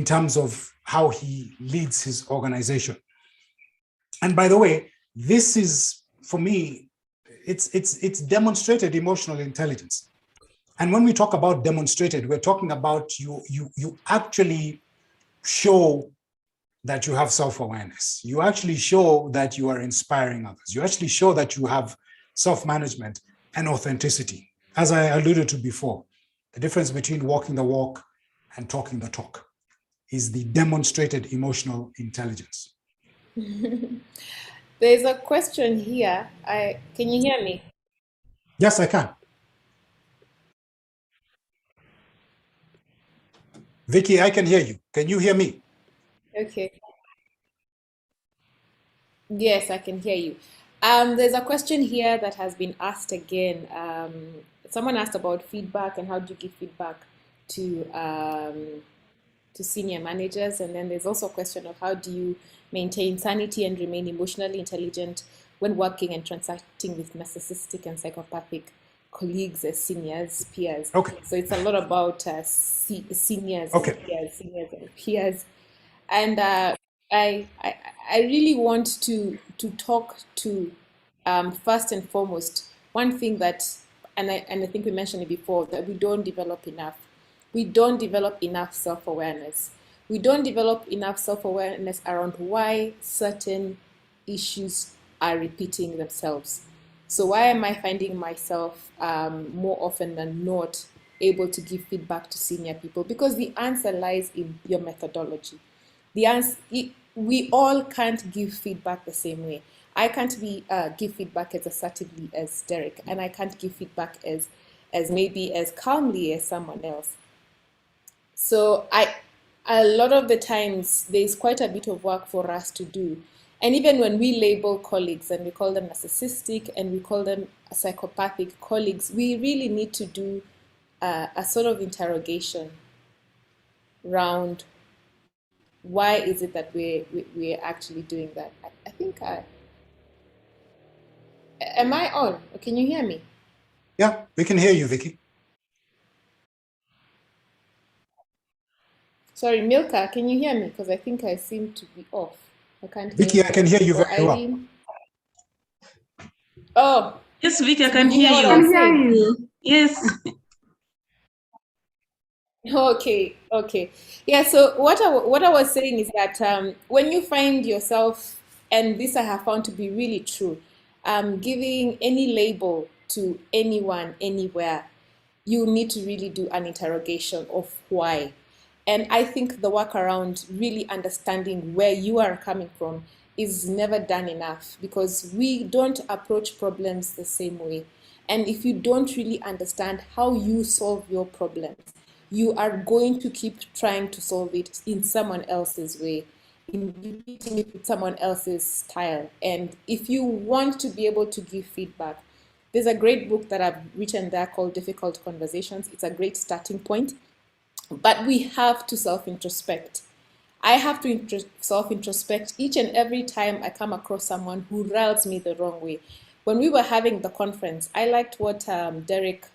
Speaker 3: terms of how he leads his organization. And by the way, this is, for me, it's demonstrated emotional intelligence. And when we talk about demonstrated, we're talking about you actually show that you have self-awareness. You actually show that you are inspiring others. You actually show that you have self-management and authenticity. As I alluded to before, the difference between walking the walk and talking the talk is the demonstrated emotional intelligence.
Speaker 4: There's a question here. Can you hear me?
Speaker 3: Yes, I can. Vicky, I can hear you. Can you hear me?
Speaker 4: Okay. Yes, I can hear you. There's a question here that has been asked again. Someone asked about feedback and how do you give feedback to senior managers, and then there's also a question of how do you maintain sanity and remain emotionally intelligent when working and transacting with narcissistic and psychopathic colleagues as seniors, peers.
Speaker 3: Okay.
Speaker 4: So it's a lot about seniors,
Speaker 3: Okay.
Speaker 4: and peers, seniors and peers. And I really want to talk to first and foremost one thing that, and I think we mentioned it before, that we don't develop enough. We don't develop enough self-awareness. We don't develop enough self-awareness around why certain issues are repeating themselves. So why am I finding myself more often than not able to give feedback to senior people? Because the answer lies in your methodology. The answer, we all can't give feedback the same way. I can't give feedback as assertively as Derek, and I can't give feedback as maybe as calmly as someone else. So a lot of the times there's quite a bit of work for us to do. And even when we label colleagues and we call them narcissistic and we call them psychopathic colleagues, we really need to do a sort of interrogation around why is it that we're actually doing that. I think am I on? Can you hear me?
Speaker 3: Yeah, we can hear you, Vicky.
Speaker 4: Sorry, Milka, can you hear me? Because I think I seem to be off. I can't hear
Speaker 3: Vicky,
Speaker 4: you.
Speaker 3: I can hear you
Speaker 4: Or
Speaker 3: very well.
Speaker 4: Irene? Oh,
Speaker 1: Yes, Vicky, I
Speaker 4: so
Speaker 1: can
Speaker 4: did you
Speaker 1: hear
Speaker 4: what
Speaker 1: you.
Speaker 4: I'm
Speaker 2: Hear
Speaker 4: saying?
Speaker 2: you.
Speaker 1: Yes.
Speaker 4: Okay. Yeah, so what I was saying is that when you find yourself, and this I have found to be really true, giving any label to anyone, anywhere, you need to really do an interrogation of why. And I think the work around really understanding where you are coming from is never done enough because we don't approach problems the same way. And if you don't really understand how you solve your problems, you are going to keep trying to solve it in someone else's way, in repeating it with someone else's style. And if you want to be able to give feedback, there's a great book that I've written there called Difficult Conversations. It's a great starting point, but we have to self-introspect. I have to self-introspect each and every time I come across someone who riles me the wrong way. When we were having the conference, I liked what Dr.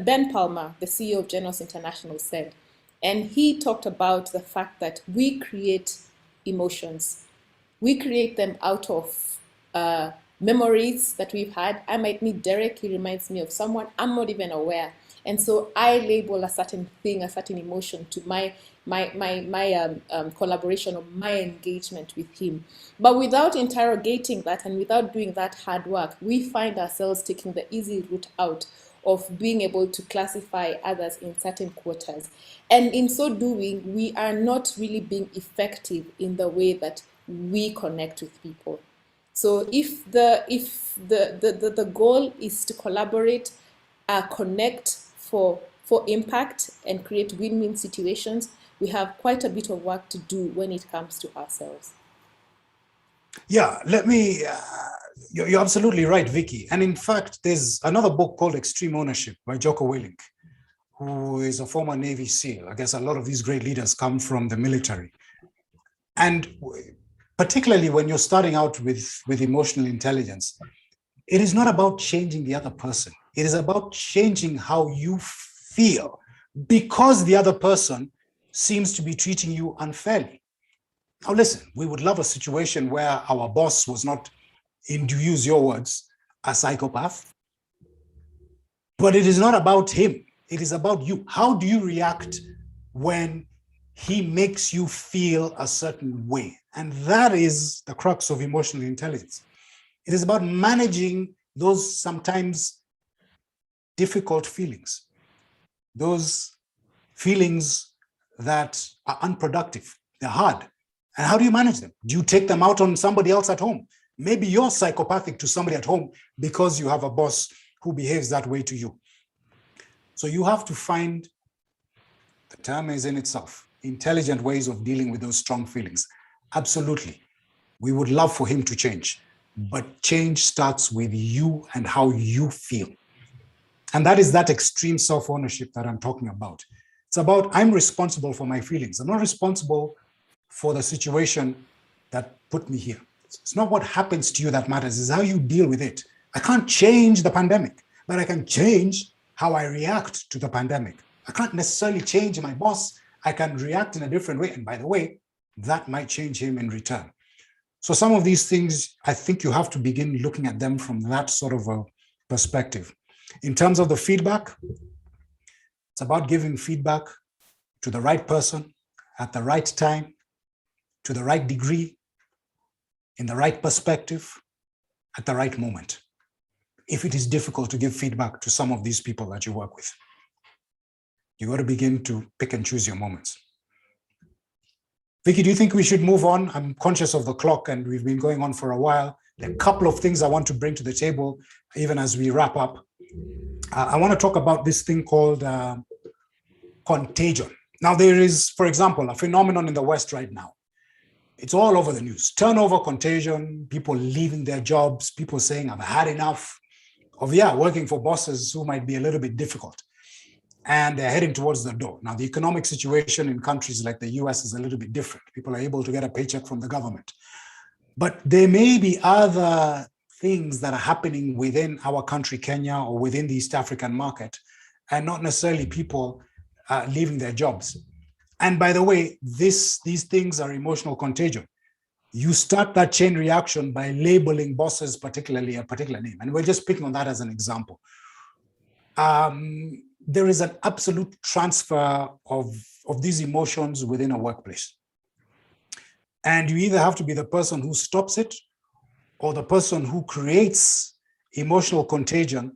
Speaker 4: Ben Palmer, the CEO of Genos International, said. And he talked about the fact that we create emotions. We create them out of memories that we've had. I might meet Derek, he reminds me of someone, I'm not even aware. And so I label a certain thing, a certain emotion to my collaboration or my engagement with him. But without interrogating that and without doing that hard work, we find ourselves taking the easy route out of being able to classify others in certain quotas. And in so doing, we are not really being effective in the way that we connect with people. So if the goal is to collaborate, connect for impact and create win-win situations, we have quite a bit of work to do when it comes to ourselves.
Speaker 3: Yeah, you're absolutely right, Vicky. And in fact, there's another book called Extreme Ownership by Jocko Willink, who is a former Navy SEAL. I guess a lot of these great leaders come from the military. And particularly when you're starting out with emotional intelligence, it is not about changing the other person. It is about changing how you feel because the other person seems to be treating you unfairly. Now, listen, we would love a situation where our boss was not, to use your words, a psychopath. But it is not about him. It is about you. How do you react when he makes you feel a certain way? And that is the crux of emotional intelligence. It is about managing those sometimes difficult feelings, those feelings that are unproductive, they're hard. And how do you manage them? Do you take them out on somebody else at home? Maybe you're psychopathic to somebody at home because you have a boss who behaves that way to you. So you have to find, the term is in itself, intelligent ways of dealing with those strong feelings. Absolutely. We would love for him to change, but change starts with you and how you feel. And that is that extreme self-ownership that I'm talking about. It's about, I'm responsible for my feelings. I'm not responsible for the situation that put me here. It's not what happens to you that matters, it's how you deal with it. I can't change the pandemic, but I can change how I react to the pandemic. I can't necessarily change my boss. I can react in a different way. And by the way, that might change him in return. So some of these things, I think you have to begin looking at them from that sort of a perspective. In terms of the feedback, it's about giving feedback to the right person at the right time, to the right degree, in the right perspective, at the right moment. If it is difficult to give feedback to some of these people that you work with, you got to begin to pick and choose your moments. Vicky, do you think we should move on? I'm conscious of the clock and we've been going on for a while. There are a couple of things I want to bring to the table, even as we wrap up. I want to talk about this thing called contagion. Now, there is, for example, a phenomenon in the West right now. It's all over the news. Turnover contagion, people leaving their jobs, people saying, I've had enough of, working for bosses who might be a little bit difficult. And they're heading towards the door. Now, the economic situation in countries like the US is a little bit different. People are able to get a paycheck from the government. But there may be other things that are happening within our country, Kenya, or within the East African market, and not necessarily people leaving their jobs. And by the way, these things are emotional contagion. You start that chain reaction by labeling bosses, particularly a particular name. And we're just picking on that as an example. There is an absolute transfer of these emotions within a workplace. And you either have to be the person who stops it or the person who creates emotional contagion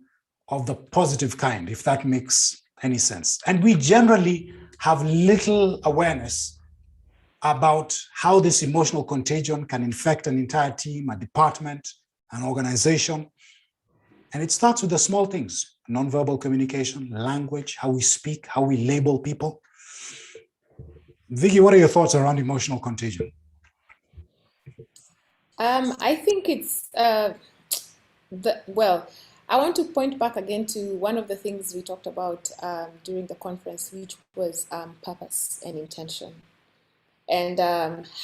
Speaker 3: of the positive kind, if that makes any sense. And we generally have little awareness about how this emotional contagion can infect an entire team, a department, an organization. And it starts with the small things: nonverbal communication, language, how we speak, how we label people. Vicky, what are your thoughts around emotional contagion?
Speaker 4: I think it's I want to point back again to one of the things we talked about during the conference, which was purpose and intention, and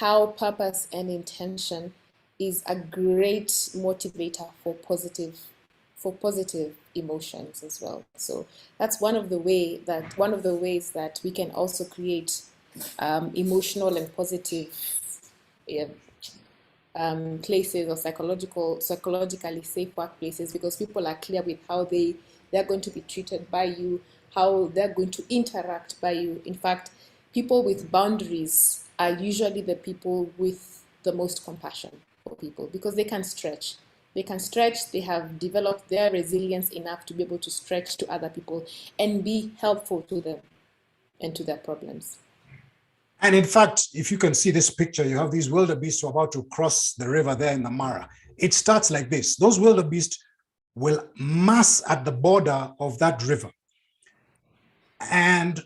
Speaker 4: how purpose and intention is a great motivator for positive emotions as well. So that's one of the ways that we can also create emotional and positive places or psychologically safe workplaces, because people are clear with how they're going to be treated by you, how they're going to interact by you. In fact, people with boundaries are usually the people with the most compassion for people, because they can stretch. They have developed their resilience enough to be able to stretch to other people and be helpful to them and to their problems.
Speaker 3: And in fact, if you can see this picture, you have these wildebeest who are about to cross the river there in the Mara. It starts like this. Those wildebeest will mass at the border of that river. And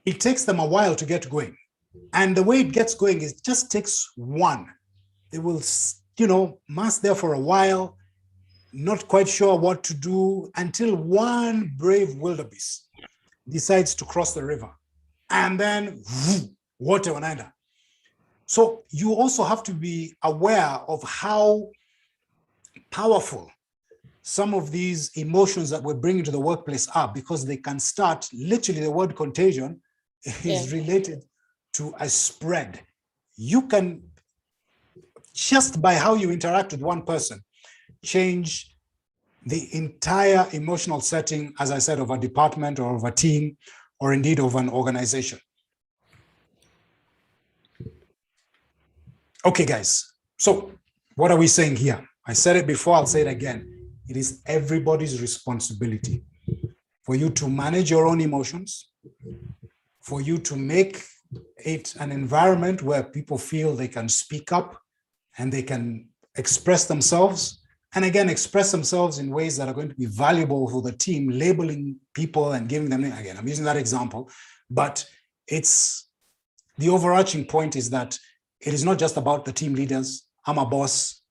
Speaker 3: it takes them a while to get going. And the way it gets going is just takes one. They will, mass there for a while, not quite sure what to do, until one brave wildebeest decides to cross the river. And then water wanaenda. So you also have to be aware of how powerful some of these emotions that we're bringing to the workplace are, because they can start, literally the word contagion is related to a spread. You can, just by how you interact with one person, change the entire emotional setting, as I said, of a department or of a team, or indeed of an organization. Okay, guys, so what are we saying here? I said it before, I'll say it again. It is everybody's responsibility for you to manage your own emotions, for you to make it an environment where people feel they can speak up and they can express themselves, and again, express themselves in ways that are going to be valuable for the team, labeling people and giving them, again, I'm using that example, but it's, the overarching point is that it is not just about the team leaders, I'm a boss,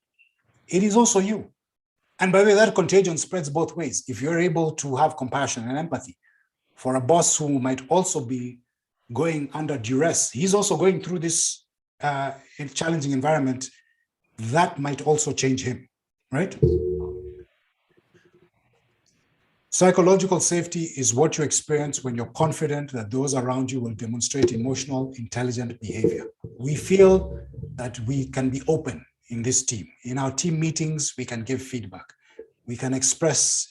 Speaker 3: it is also you. And by the way, that contagion spreads both ways. If you're able to have compassion and empathy for a boss who might also be going under duress, he's also going through this challenging environment, that might also change him, right? Psychological safety is what you experience when you're confident that those around you will demonstrate emotional, intelligent behavior. We feel that we can be open in this team. In our team meetings, we can give feedback. We can express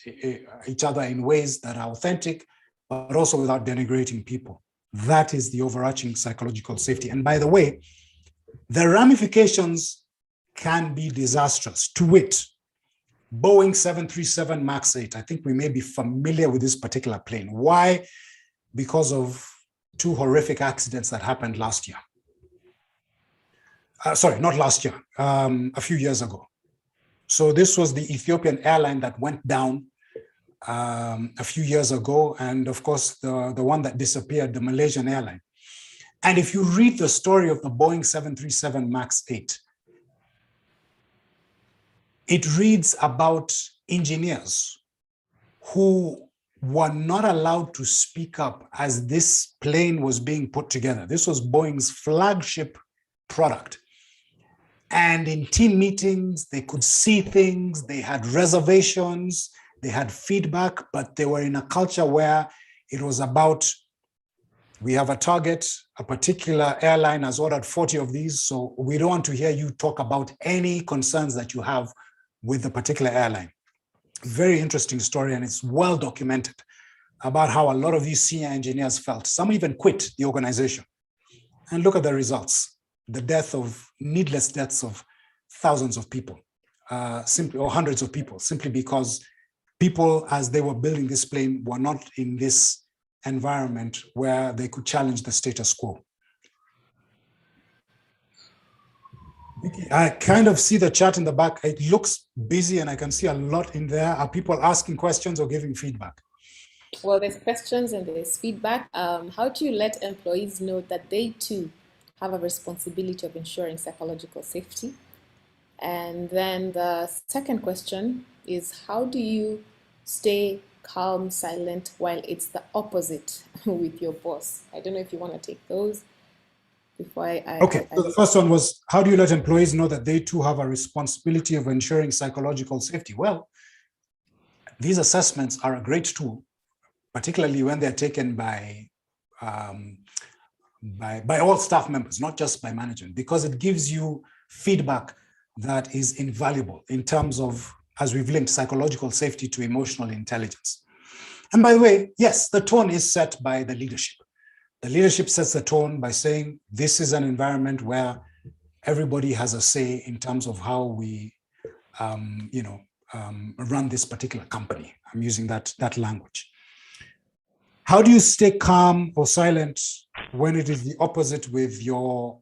Speaker 3: each other in ways that are authentic, but also without denigrating people. That is the overarching psychological safety. And by the way, the ramifications can be disastrous. To wit, Boeing 737 MAX 8. I think we may be familiar with this particular plane. Why? Because of two horrific accidents that happened last year. Sorry, not last year, a few years ago. So this was the Ethiopian airline that went down a few years ago. And of course, the one that disappeared, the Malaysian airline. And if you read the story of the Boeing 737 MAX 8, it reads about engineers who were not allowed to speak up as this plane was being put together. This was Boeing's flagship product. And in team meetings, they could see things, they had reservations, they had feedback, but they were in a culture where it was about, we have a target, a particular airline has ordered 40 of these, so we don't want to hear you talk about any concerns that you have with the particular airline. Very interesting story, and it's well documented about how a lot of these senior engineers felt. Some even quit the organization. And look at the results. The needless deaths of thousands of people, or hundreds of people, simply because people, as they were building this plane, were not in this environment where they could challenge the status quo. I kind of see the chat in the back. It looks busy and I can see a lot in there. Are people asking questions or giving feedback?
Speaker 4: Well, there's questions and there's feedback. How do you let employees know that they too have a responsibility of ensuring psychological safety? And then the second question is, how do you stay calm, silent, while it's the opposite with your boss? I don't know if you want to take those before
Speaker 3: Okay, so the first one was, how do you let employees know that they too have a responsibility of ensuring psychological safety? Well, these assessments are a great tool, particularly when they're taken by all staff members, not just by management, because it gives you feedback that is invaluable in terms of, as we've linked psychological safety to emotional intelligence. And by the way, yes, the tone is set by the leadership. The leadership sets the tone by saying, this is an environment where everybody has a say in terms of how we run this particular company. I'm using that language. How do you stay calm or silent when it is the opposite with your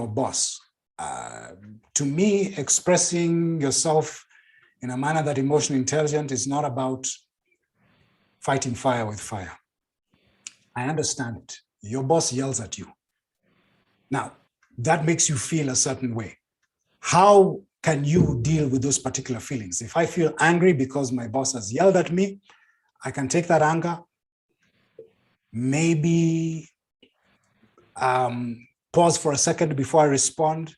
Speaker 3: boss? To me, expressing yourself in a manner that emotionally intelligent is not about fighting fire with fire. I understand it. Your boss yells at you. Now, that makes you feel a certain way. How can you deal with those particular feelings? If I feel angry because my boss has yelled at me, I can take that anger, maybe pause for a second before I respond,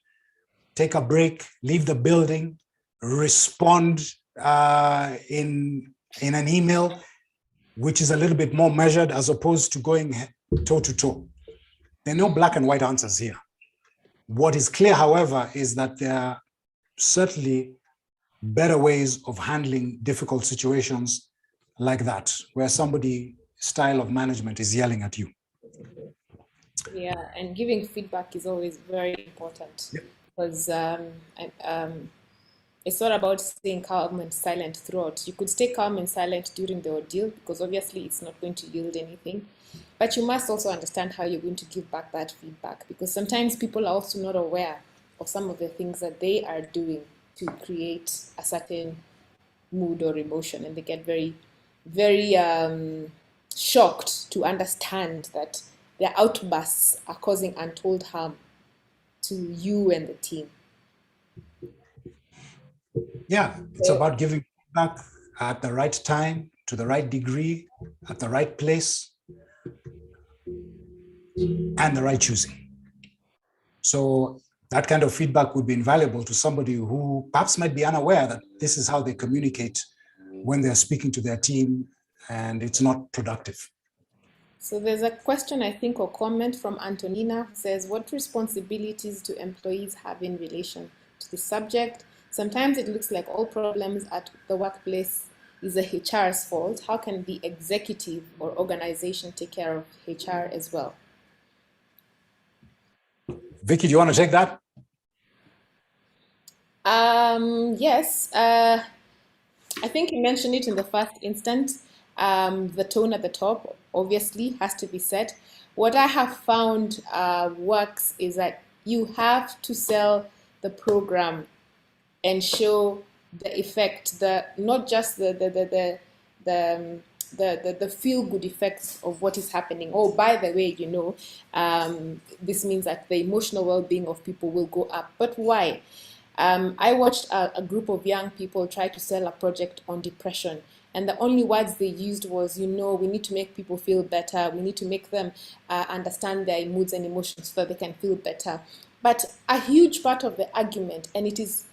Speaker 3: take a break, leave the building, respond in an email, which is a little bit more measured as opposed to going toe to toe. There are no black and white answers here. What is clear, however, is that there are certainly better ways of handling difficult situations like that, where somebody's style of management is yelling at you.
Speaker 4: Yeah, and giving feedback is always very important. Yep. Because it's not about staying calm and silent throughout. You could stay calm and silent during the ordeal because obviously it's not going to yield anything. But you must also understand how you're going to give back that feedback, because sometimes people are also not aware of some of the things that they are doing to create a certain mood or emotion, and they get very, very shocked to understand that their outbursts are causing untold harm to you and the team.
Speaker 3: Yeah, it's about giving feedback at the right time, to the right degree, at the right place, and the right choosing. So that kind of feedback would be invaluable to somebody who perhaps might be unaware that this is how they communicate when they're speaking to their team and it's not productive.
Speaker 4: So there's a question, I think, or comment from Antonina, who says, what responsibilities do employees have in relation to the subject? Sometimes it looks like all problems at the workplace is the HR's fault. How can the executive or organization take care of HR as well?
Speaker 3: Vicky, do you want to take that?
Speaker 4: Yes. I think you mentioned it in the first instance. The tone at the top obviously has to be set. What I have found works is that you have to sell the program and show the effect, not just the feel-good effects of what is happening. Oh, by the way, this means that the emotional well-being of people will go up. But why? I watched a group of young people try to sell a project on depression. And the only words they used was, we need to make people feel better. We need to make them understand their moods and emotions so that they can feel better. But a huge part of the argument, and it is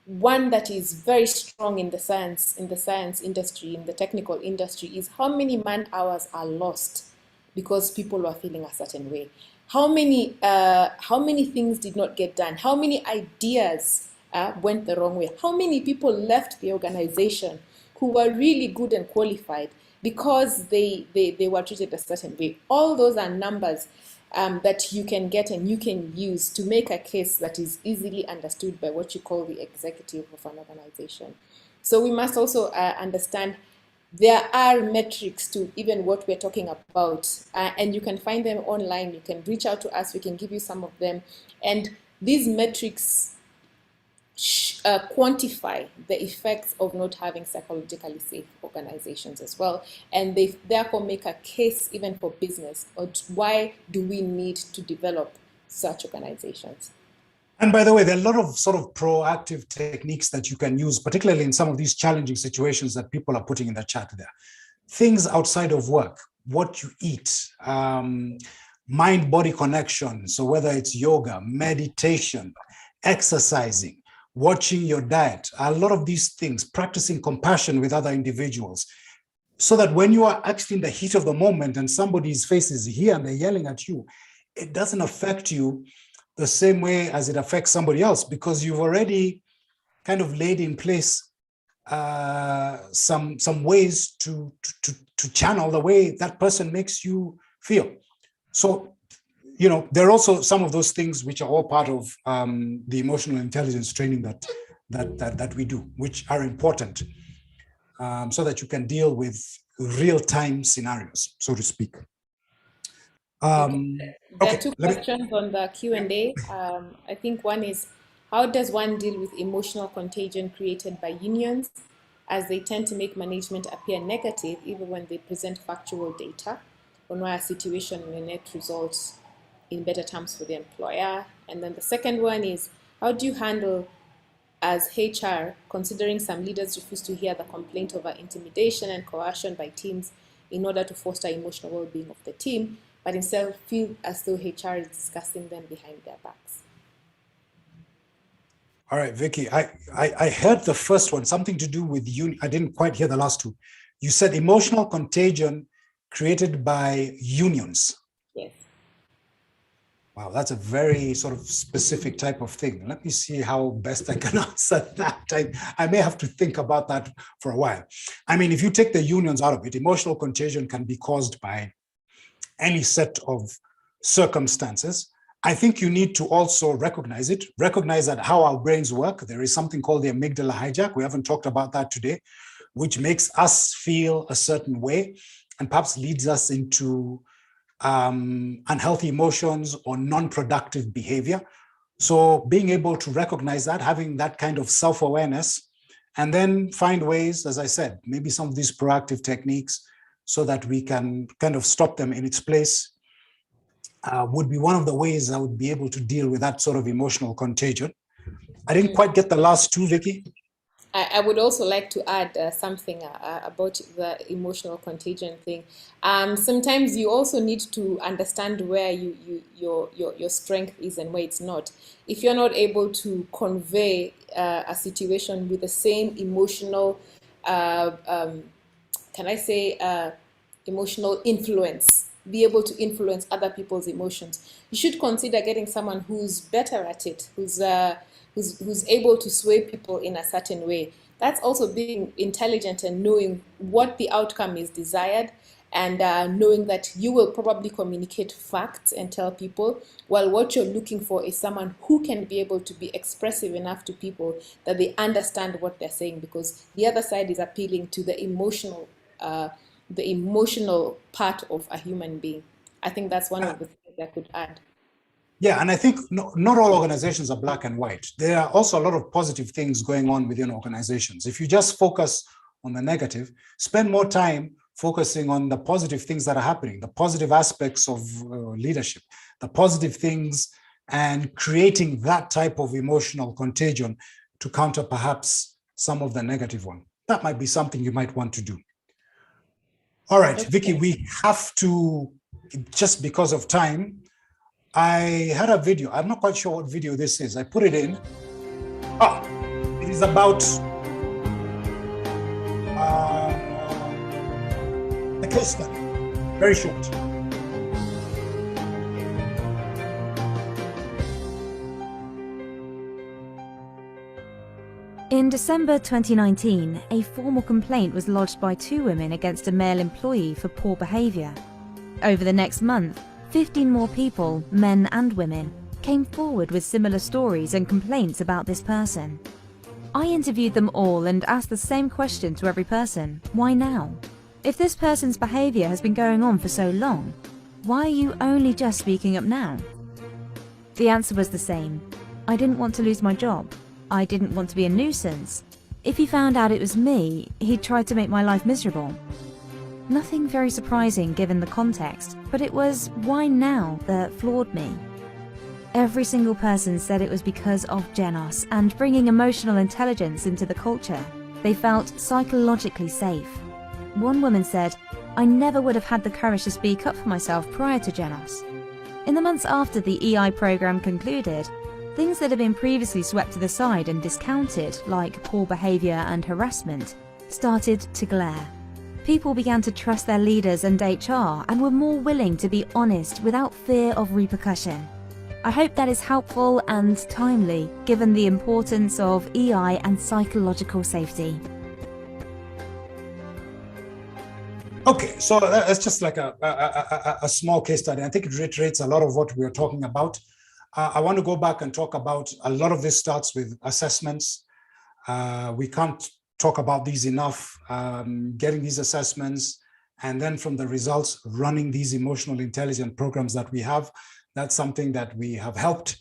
Speaker 4: one that is very strong in the science industry, in the technical industry, is how many man hours are lost because people are feeling a certain way. How many things did not get done? How many ideas went the wrong way? How many people left the organization who were really good and qualified because they were treated a certain way? All those are numbers that you can get and you can use to make a case that is easily understood by what you call the executive of an organization. So we must also understand there are metrics to even what we're talking about, and you can find them online. You can reach out to us. We can give you some of them. And these metrics quantify the effects of not having psychologically safe organizations as well. And they therefore make a case even for business. Or why do we need to develop such organizations?
Speaker 3: And by the way, there are a lot of sort of proactive techniques that you can use, particularly in some of these challenging situations that people are putting in the chat there. Things outside of work, what you eat, mind-body connection. So whether it's yoga, meditation, exercising, watching your diet, a lot of these things, practicing compassion with other individuals, so that when you are actually in the heat of the moment and somebody's face is here and they're yelling at you, it doesn't affect you the same way as it affects somebody else, because you've already kind of laid in place some ways to channel the way that person makes you feel. So, you know, there are also some of those things which are all part of the emotional intelligence training that we do, which are important, so that you can deal with real-time scenarios, so to speak.
Speaker 4: There are two questions on the Q&A. I think one is, how does one deal with emotional contagion created by unions, as they tend to make management appear negative even when they present factual data on why a situation may net result in better terms for the employer? And then the second one is, how do you handle as HR, considering some leaders refuse to hear the complaint over intimidation and coercion by teams in order to foster emotional well-being of the team, but instead feel as though HR is discussing them behind their backs?
Speaker 3: All right, Vicky, I heard the first one, something to do with union. I didn't quite hear the last two. You said emotional contagion created by unions.
Speaker 4: Yes.
Speaker 3: Wow, that's a very sort of specific type of thing. Let me see how best I can answer that. I may have to think about that for a while. I mean, if you take the unions out of it, emotional contagion can be caused by any set of circumstances. I think you need to also recognize it, recognize that how our brains work. There is something called the amygdala hijack. We haven't talked about that today, which makes us feel a certain way and perhaps leads us into unhealthy emotions or non-productive behavior. So being able to recognize that, having that kind of self-awareness, and then find ways, as I said, maybe some of these proactive techniques so that we can kind of stop them in its place, would be one of the ways I would be able to deal with that sort of emotional contagion. I didn't quite get the last two, Vicky.
Speaker 4: I would also like to add something about the emotional contagion thing. Sometimes you also need to understand where your strength is and where it's not. If you're not able to convey a situation with the same emotional, emotional influence, be able to influence other people's emotions, you should consider getting someone who's better at it, who's able to sway people in a certain way. That's also being intelligent and knowing what the outcome is desired, and knowing that you will probably communicate facts and tell people, while what you're looking for is someone who can be able to be expressive enough to people that they understand what they're saying, because the other side is appealing to the emotional part of a human being. I think that's one of the things I could add.
Speaker 3: Yeah, and I think not all organizations are black and white. There are also a lot of positive things going on within organizations. If you just focus on the negative, spend more time focusing on the positive things that are happening, the positive aspects of leadership, the positive things, and creating that type of emotional contagion to counter perhaps some of the negative one. That might be something you might want to do. All right, okay. Vicky, we have to, just because of time, I had a video. I'm not quite sure what video this is. I put it in. It is about a case study. Very short.
Speaker 8: In December 2019, a formal complaint was lodged by 2 women against a male employee for poor behaviour. Over the next month, 15 more people, men and women, came forward with similar stories and complaints about this person. I interviewed them all and asked the same question to every person: why now? If this person's behaviour has been going on for so long, why are you only just speaking up now? The answer was the same. I didn't want to lose my job. I didn't want to be a nuisance. If he found out it was me, he'd try to make my life miserable. Nothing very surprising given the context, but it was why now that floored me. Every single person said it was because of genos and bringing emotional intelligence into the culture. They felt psychologically safe. One woman said, "I never would have had the courage to speak up for myself prior to genos." In the months after the EI program concluded, things that had been previously swept to the side and discounted, like poor behaviour and harassment, started to glare. People began to trust their leaders and HR and were more willing to be honest without fear of repercussion. I hope that is helpful and timely, given the importance of EI and psychological safety.
Speaker 3: Okay, so that's just like a small case study. I think it reiterates a lot of what we are talking about. I want to go back and talk about a lot of this starts with assessments. We can't talk about these enough, getting these assessments, and then from the results, running these emotional intelligence programs that we have. That's something that we have helped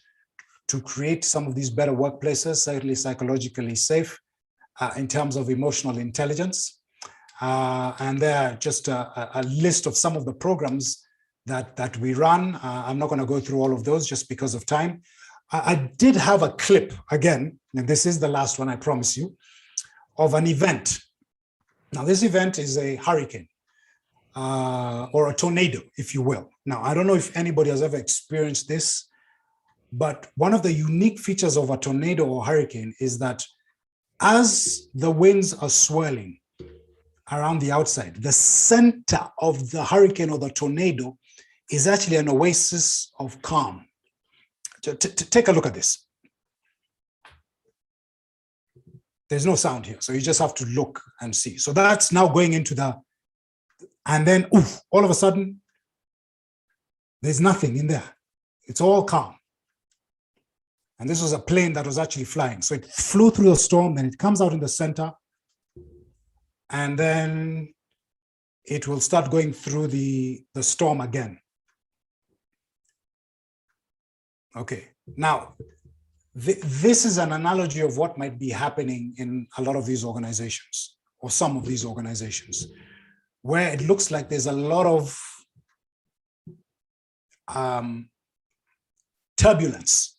Speaker 3: to create some of these better workplaces, certainly psychologically safe in terms of emotional intelligence. And there are just a list of some of the programs that we run. I'm not going to go through all of those just because of time. I did have a clip again, and this is the last one, I promise you, of an event. Now, this event is a hurricane or a tornado, if you will. Now, I don't know if anybody has ever experienced this, but one of the unique features of a tornado or hurricane is that as the winds are swirling around the outside, the center of the hurricane or the tornado is actually an oasis of calm. Take a look at this. There's no sound here, so you just have to look and see. So that's now going into the, and then oof, all of a sudden, there's nothing in there. It's all calm. And this was a plane that was actually flying. So it flew through the storm, then it comes out in the center, and then it will start going through the storm again. Okay, now, this is an analogy of what might be happening in a lot of these organizations, or some of these organizations, where it looks like there's a lot of turbulence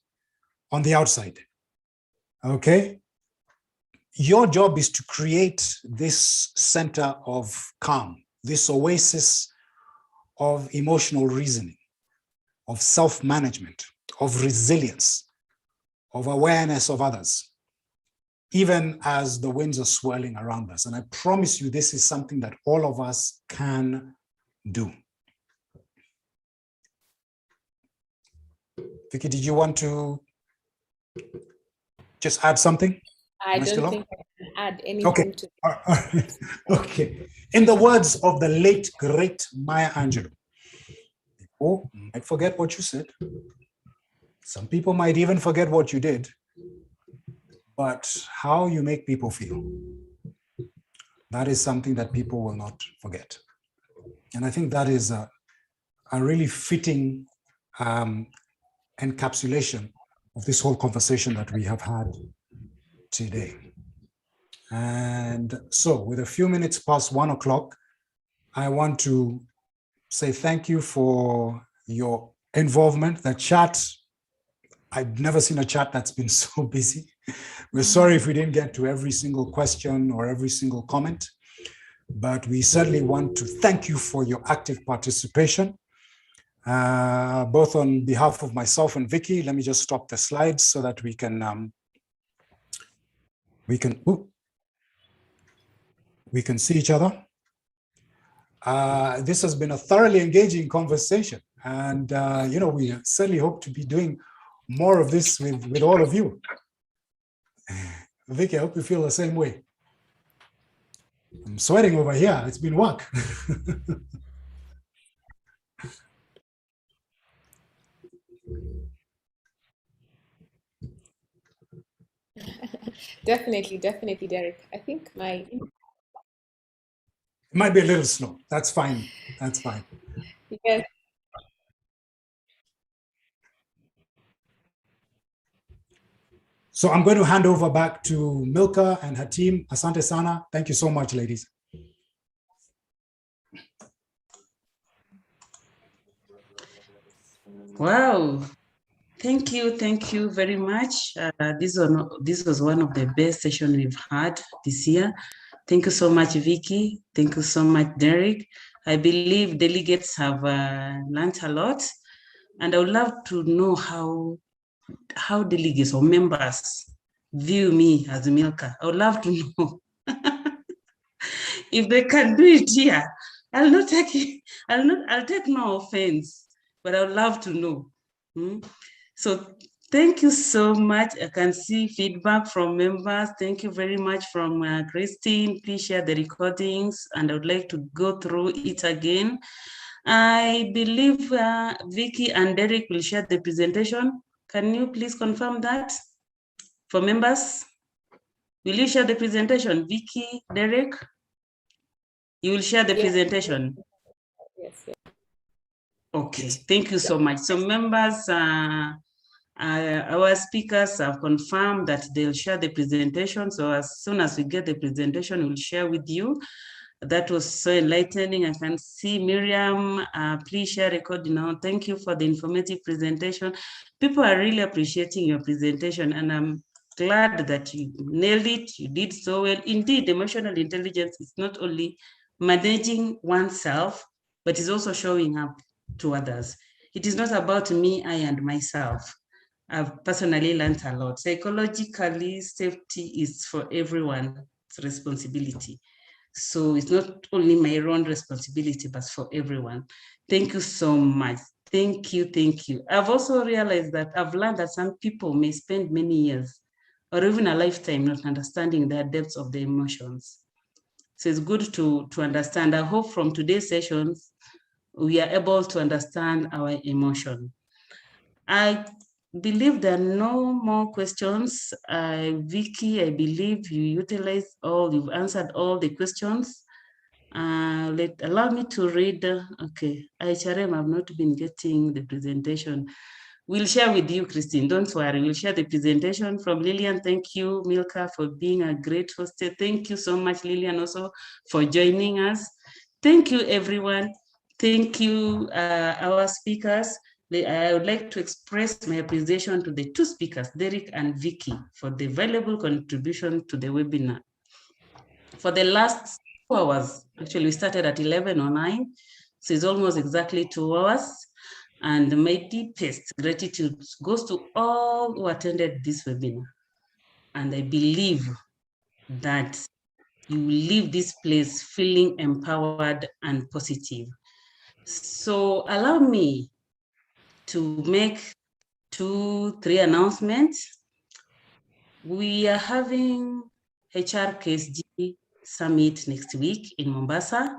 Speaker 3: on the outside, okay? Your job is to create this center of calm, this oasis of emotional reasoning, of self-management, of resilience, of awareness of others, even as the winds are swirling around us. And I promise you, this is something that all of us can do. Vicky, did you want to just add something?
Speaker 4: I don't think I can add anything
Speaker 3: Okay.
Speaker 4: to
Speaker 3: that. Okay. In the words of the late, great Maya Angelou, people might forget what you said. Some people might even forget what you did, but how you make people feel, that is something that people will not forget. And I think that is a really fitting encapsulation of this whole conversation that we have had today. And so with a few minutes past 1 o'clock, I want to say thank you for your involvement. The chat, I've never seen a chat that's been so busy. We're sorry if we didn't get to every single question or every single comment, but we certainly want to thank you for your active participation, both on behalf of myself and Vicky. Let me just stop the slides so that we can see each other. This has been a thoroughly engaging conversation, and you know, we certainly hope to be doing more of this with all of you. Vicky, I hope you feel the same way. I'm sweating over here. It's been work.
Speaker 4: Definitely, Derek. I think
Speaker 3: It might be a little slow. That's fine. That's fine.
Speaker 4: Yes.
Speaker 3: So I'm going to hand over back to Milka and her team. Asante sana. Thank you so much, ladies.
Speaker 1: Wow. Thank you very much. This was one of the best sessions we've had this year. Thank you so much, Vicky. Thank you so much, Derek. I believe delegates have learned a lot, and I would love to know how delegates or members view me as Milka. I would love to know. If they can do it here, I'll take no offense, but I would love to know. So thank you so much. I can see feedback from members. Thank you very much from Christine. Please share the recordings, and I would like to go through it again. I believe Vicky and Derek will share the presentation. Can you please confirm that for members? Will you share the presentation, Vicky, Derek? You will share the presentation?
Speaker 4: Yes, yes.
Speaker 1: Okay, thank you so much. So members, our speakers have confirmed that they'll share the presentation. So as soon as we get the presentation, we'll share with you. That was so enlightening. I can see Miriam, please share recording now. Thank you for the informative presentation. People are really appreciating your presentation, and I'm glad that you nailed it. You did so well. Indeed, emotional intelligence is not only managing oneself, but is also showing up to others. It is not about me, I, and myself. I've personally learned a lot. Psychologically, safety is for everyone's responsibility. So it's not only my own responsibility, but for everyone. Thank you so much. Thank you, thank you. I've also realized that I've learned that some people may spend many years or even a lifetime not understanding the depths of the emotions. So it's good to understand. I hope from today's sessions, we are able to understand our emotion. I believe there are no more questions. Vicky, I believe you you've answered all the questions. Allow me to read. Okay, IHRM, I've not been getting the presentation. We'll share with you, Christine, don't worry. We'll share the presentation from Lillian. Thank you, Milka, for being a great host. Thank you so much, Lillian, also for joining us. Thank you, everyone. Thank you, our speakers. I would like to express my appreciation to the two speakers, Derek and Vicky, for the valuable contribution to the webinar. For the last 2 hours, actually we started at 11:09, so it's almost exactly 2 hours. And my deepest gratitude goes to all who attended this webinar. And I believe that you will leave this place feeling empowered and positive. So allow me to make 2-3 announcements. We are having HRKSG Summit next week in Mombasa.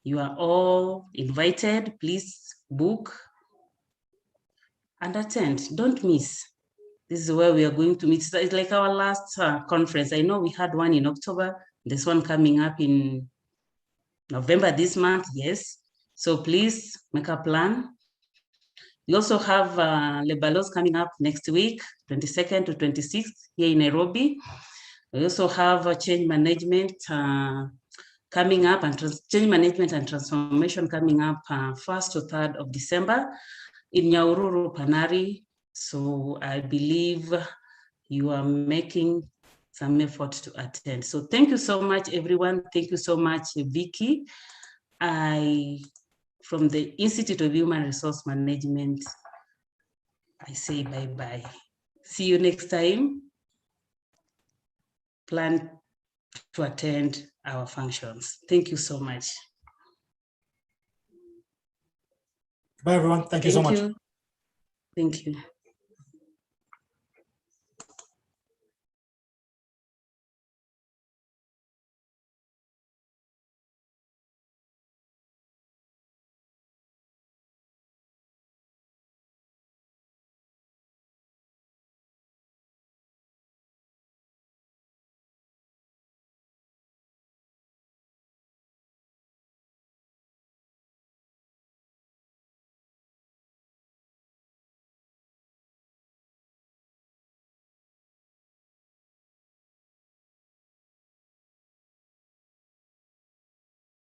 Speaker 1: You are all invited. Please book and attend. Don't miss. This is where we are going to meet. It's like our last conference. I know we had one in October. This one coming up in November this month, yes. So please make a plan. We also have Lebalos coming up next week, 22nd to 26th here in Nairobi. We also have change management coming up, and change management and transformation coming up 1st to 3rd of December in Nyahururu, Panari. So I believe you are making some effort to attend. So thank you so much, everyone. Thank you so much, Vicky. From the Institute of Human Resource Management, I say bye-bye. See you next time. Plan to attend our functions. Thank you so much.
Speaker 3: Bye, everyone. Thank you so much.
Speaker 1: Thank you.